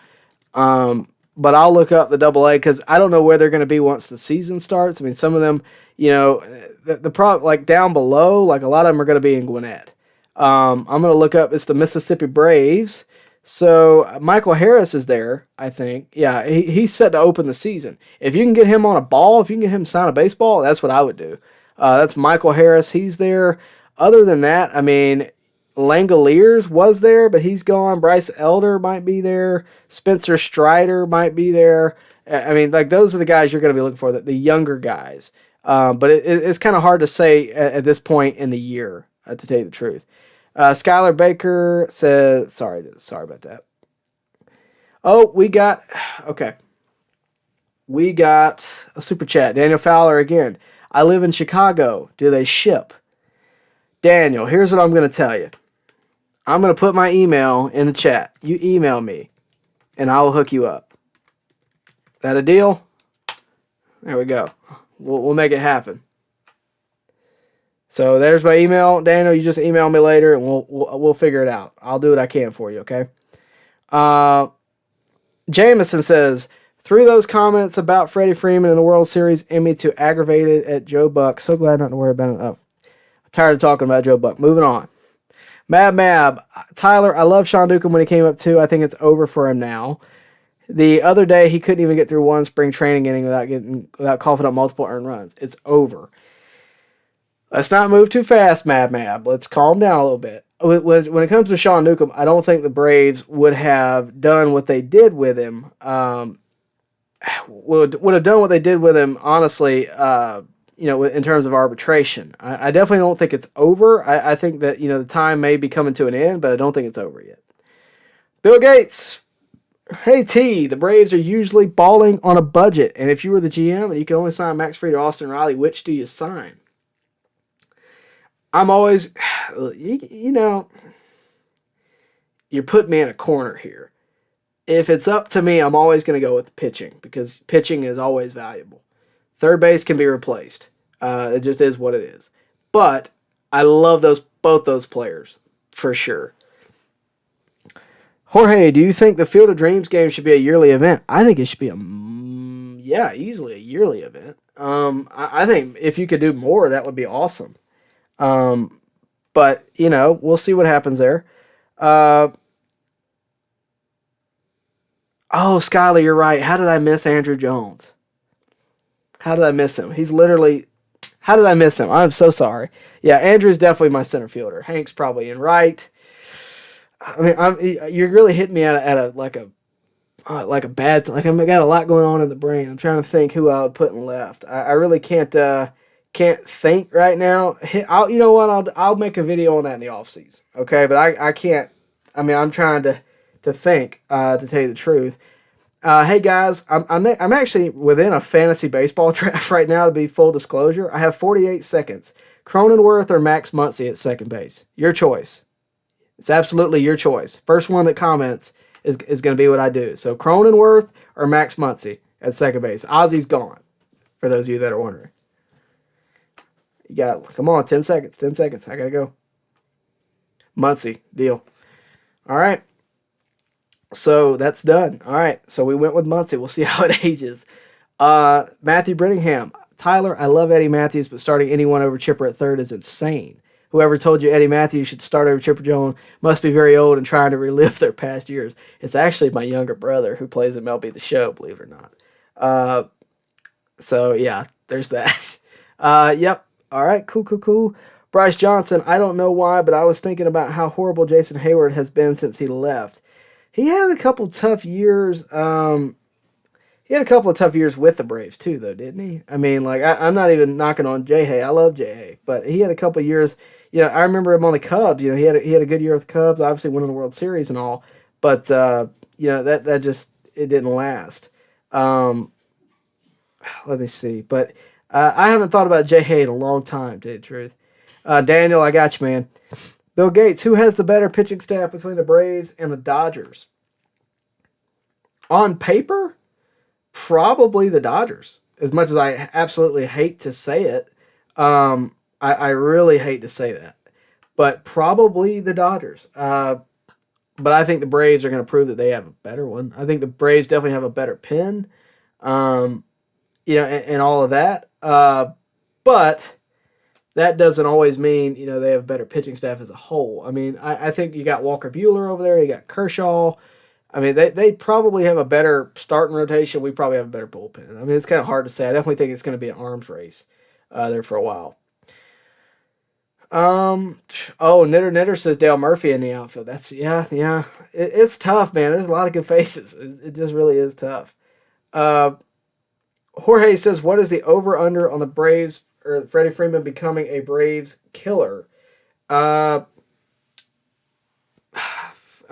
But I'll look up the AA because I don't know where they're going to be once the season starts. Some of them, the problem, like down below, like a lot of them are going to be in Gwinnett. I'm going to look up, it's the Mississippi Braves. So Michael Harris is there, I think. Yeah, he's set to open the season. If you can get him on a ball, if you can get him to sign a baseball, that's what I would do. That's Michael Harris. He's there. Other than that, Langoliers was there, but he's gone. Bryce Elder might be there. Spencer Strider might be there. Those are the guys you're going to be looking for, the younger guys. But it's kind of hard to say at this point in the year, to tell you the truth. Skylar Baker says, sorry about that. Oh, we got a super chat. Daniel Fowler again. I live in Chicago. Do they ship? Daniel, here's what I'm going to tell you. I'm going to put my email in the chat. You email me, and I will hook you up. That a deal? There we go. We'll make it happen. So there's my email, Daniel. You just email me later, and we'll figure it out. I'll do what I can for you. Okay. Jameson says, through those comments about Freddie Freeman in the World Series, Emmy too aggravated at Joe Buck. So glad not to worry about it. Oh, I'm tired of talking about Joe Buck. Moving on. Mab, Tyler, I love Sean Newcomb when he came up too. I think it's over for him now. The other day, he couldn't even get through one spring training inning without coughing up multiple earned runs. It's over. Let's not move too fast, Mab. Let's calm down a little bit. When it comes to Sean Newcomb, I don't think the Braves would have done what they did with him. Would have done what they did with him, honestly, in terms of arbitration. I definitely don't think it's over. I think that, the time may be coming to an end, but I don't think it's over yet. Bill Gates. Hey, T, the Braves are usually balling on a budget, and if you were the GM and you could only sign Max Fried or Austin Riley, which do you sign? I'm always, you're putting me in a corner here. If it's up to me, I'm always going to go with the pitching because pitching is always valuable. Third base can be replaced. It just is what it is. But I love both those players for sure. Jorge, do you think the Field of Dreams game should be a yearly event? I think it should be easily a yearly event. I think if you could do more, that would be awesome. But, we'll see what happens there. Skylar, you're right. How did I miss Andrew Jones? How did I miss him? How did I miss him? I'm so sorry. Yeah, Andrew's definitely my center fielder. Hank's probably in right. You're really hitting me at a bad, I've got a lot going on in the brain. I'm trying to think who I would put in left. I really can't can't think right now. You know what? I'll make a video on that in the off season. Okay, but I can't. I mean, I'm trying to think. To tell you the truth. Hey guys, I'm actually within a fantasy baseball draft right now. To be full disclosure, I have 48 seconds. Cronenworth or Max Muncy at second base. Your choice. It's absolutely your choice. First one that comments is going to be what I do. So Cronenworth or Max Muncy at second base. Ozzy's gone. For those of you that are wondering. You got, come on, 10 seconds, 10 seconds. I got to go. Muncy, deal. All right. So that's done. All right. So we went with Muncy. We'll see how it ages. Matthew Brittingham. Tyler, I love Eddie Matthews, but starting anyone over Chipper at third is insane. Whoever told you Eddie Matthews should start over Chipper Jones must be very old and trying to relive their past years. It's actually my younger brother who plays MLB The Show, believe it or not. So, yeah, there's that. Yep. All right, cool. Bryce Johnson, I don't know why, but I was thinking about how horrible Jason Hayward has been since he left. He had a couple tough years. He had a couple of tough years with the Braves too, though, didn't he? I mean, like I'm not even knocking on J-Hay. I love J-Hay, but he had a couple of years. You know, I remember him on the Cubs. You know, he had a good year with the Cubs. Obviously, winning the World Series and all, but you know that just it didn't last. Let me see, but I haven't thought about J-Hay in a long time, to tell you the truth. Daniel, I got you, man. Bill Gates, who has the better pitching staff between the Braves and the Dodgers? On paper, probably the Dodgers. As much as I absolutely hate to say it, I really hate to say that. But probably the Dodgers. But I think the Braves are going to prove that they have a better one. I think the Braves definitely have a better pen, you know, and all of that. But that doesn't always mean, you know, they have a better pitching staff as a whole. I mean, I think you got Walker Buehler over there. You got Kershaw. I mean, they probably have a better starting rotation. We probably have a better bullpen. I mean, it's kind of hard to say. I definitely think it's going to be an arms race there for a while. Knitter says Dale Murphy in the outfield. That's, yeah. It's tough, man. There's a lot of good faces. It just really is tough. Jorge says, what is the over-under on the Braves or Freddie Freeman becoming a Braves killer? I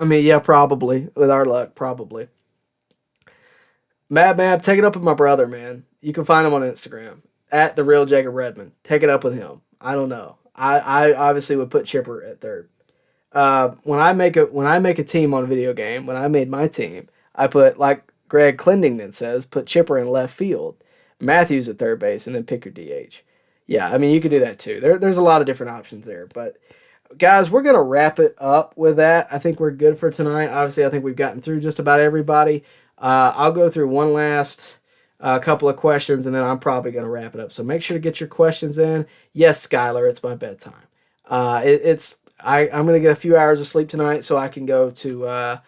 mean, yeah, probably. With our luck, probably. Mad, take it up with my brother, man. You can find him on Instagram at the real Jacob Redmond. Take it up with him. I don't know. I obviously would put Chipper at third. When I make a team on a video game, when I made my team, I put, like Greg Clendington says, put Chipper in left field, Matthews at third base, and then pick your DH. Yeah, I mean, you could do that too. There's a lot of different options there. But, guys, we're going to wrap it up with that. I think we're good for tonight. Obviously, I think we've gotten through just about everybody. I'll go through one last couple of questions, and then I'm probably going to wrap it up. So make sure to get your questions in. Yes, Skylar, it's my bedtime. I'm going to get a few hours of sleep tonight so I can go to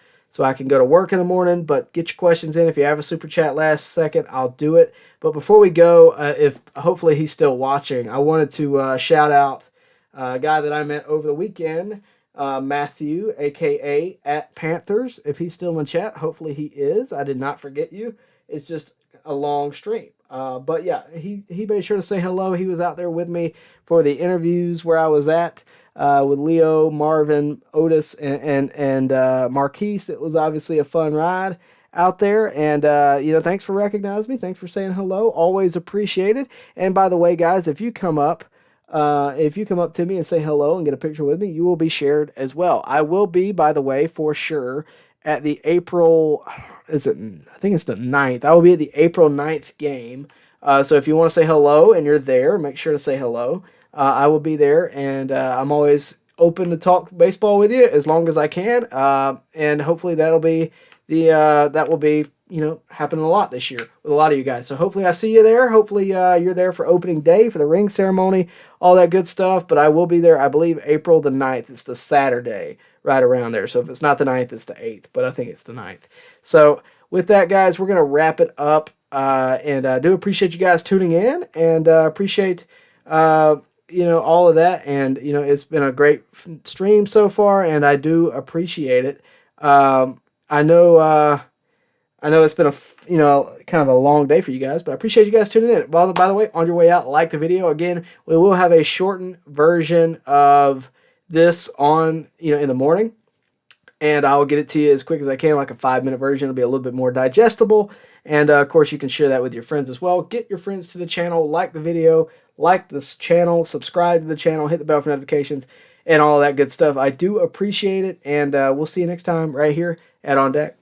work in the morning. But get your questions in. If you have a super chat last second, I'll do it. But before we go, if hopefully he's still watching, I wanted to shout out a guy that I met over the weekend, Matthew, a.k.a. at Panthers. If he's still in chat, hopefully he is. I did not forget you. It's just a long stream. But yeah, he made sure to say hello. He was out there with me for the interviews where I was at with Leo, Marvin, Otis, and Marquise. It was obviously a fun ride out there. And, thanks for recognizing me. Thanks for saying hello. Always appreciated. And by the way, guys, if you come up to me and say hello and get a picture with me, you will be shared as well. I will be, by the way, for sure, at the April, I think it's the 9th. I will be at the April 9th game. So if you want to say hello and you're there, make sure to say hello. I will be there, and I'm always open to talk baseball with you as long as I can. And hopefully that will be happening a lot this year with a lot of you guys. So hopefully I see you there. Hopefully you're there for opening day, for the ring ceremony, all that good stuff. But I will be there, I believe, April the 9th. It's the Saturday, right around there. So if it's not the 9th, it's the 8th. But I think it's the 9th. So with that, guys, we're going to wrap it up. And I do appreciate you guys tuning in, and appreciate all of that. And, it's been a great stream so far, and I do appreciate it. I know I know it's been kind of a long day for you guys, but I appreciate you guys tuning in. Well, by the way, on your way out, like the video. Again, we will have a shortened version of this on, in the morning, and I'll get it to you as quick as I can, like a 5-minute version. It'll be a little bit more digestible, and of course, you can share that with your friends as well. Get your friends to the channel, like the video, like this channel, subscribe to the channel, hit the bell for notifications, and all that good stuff. I do appreciate it, and we'll see you next time right here at On Deck.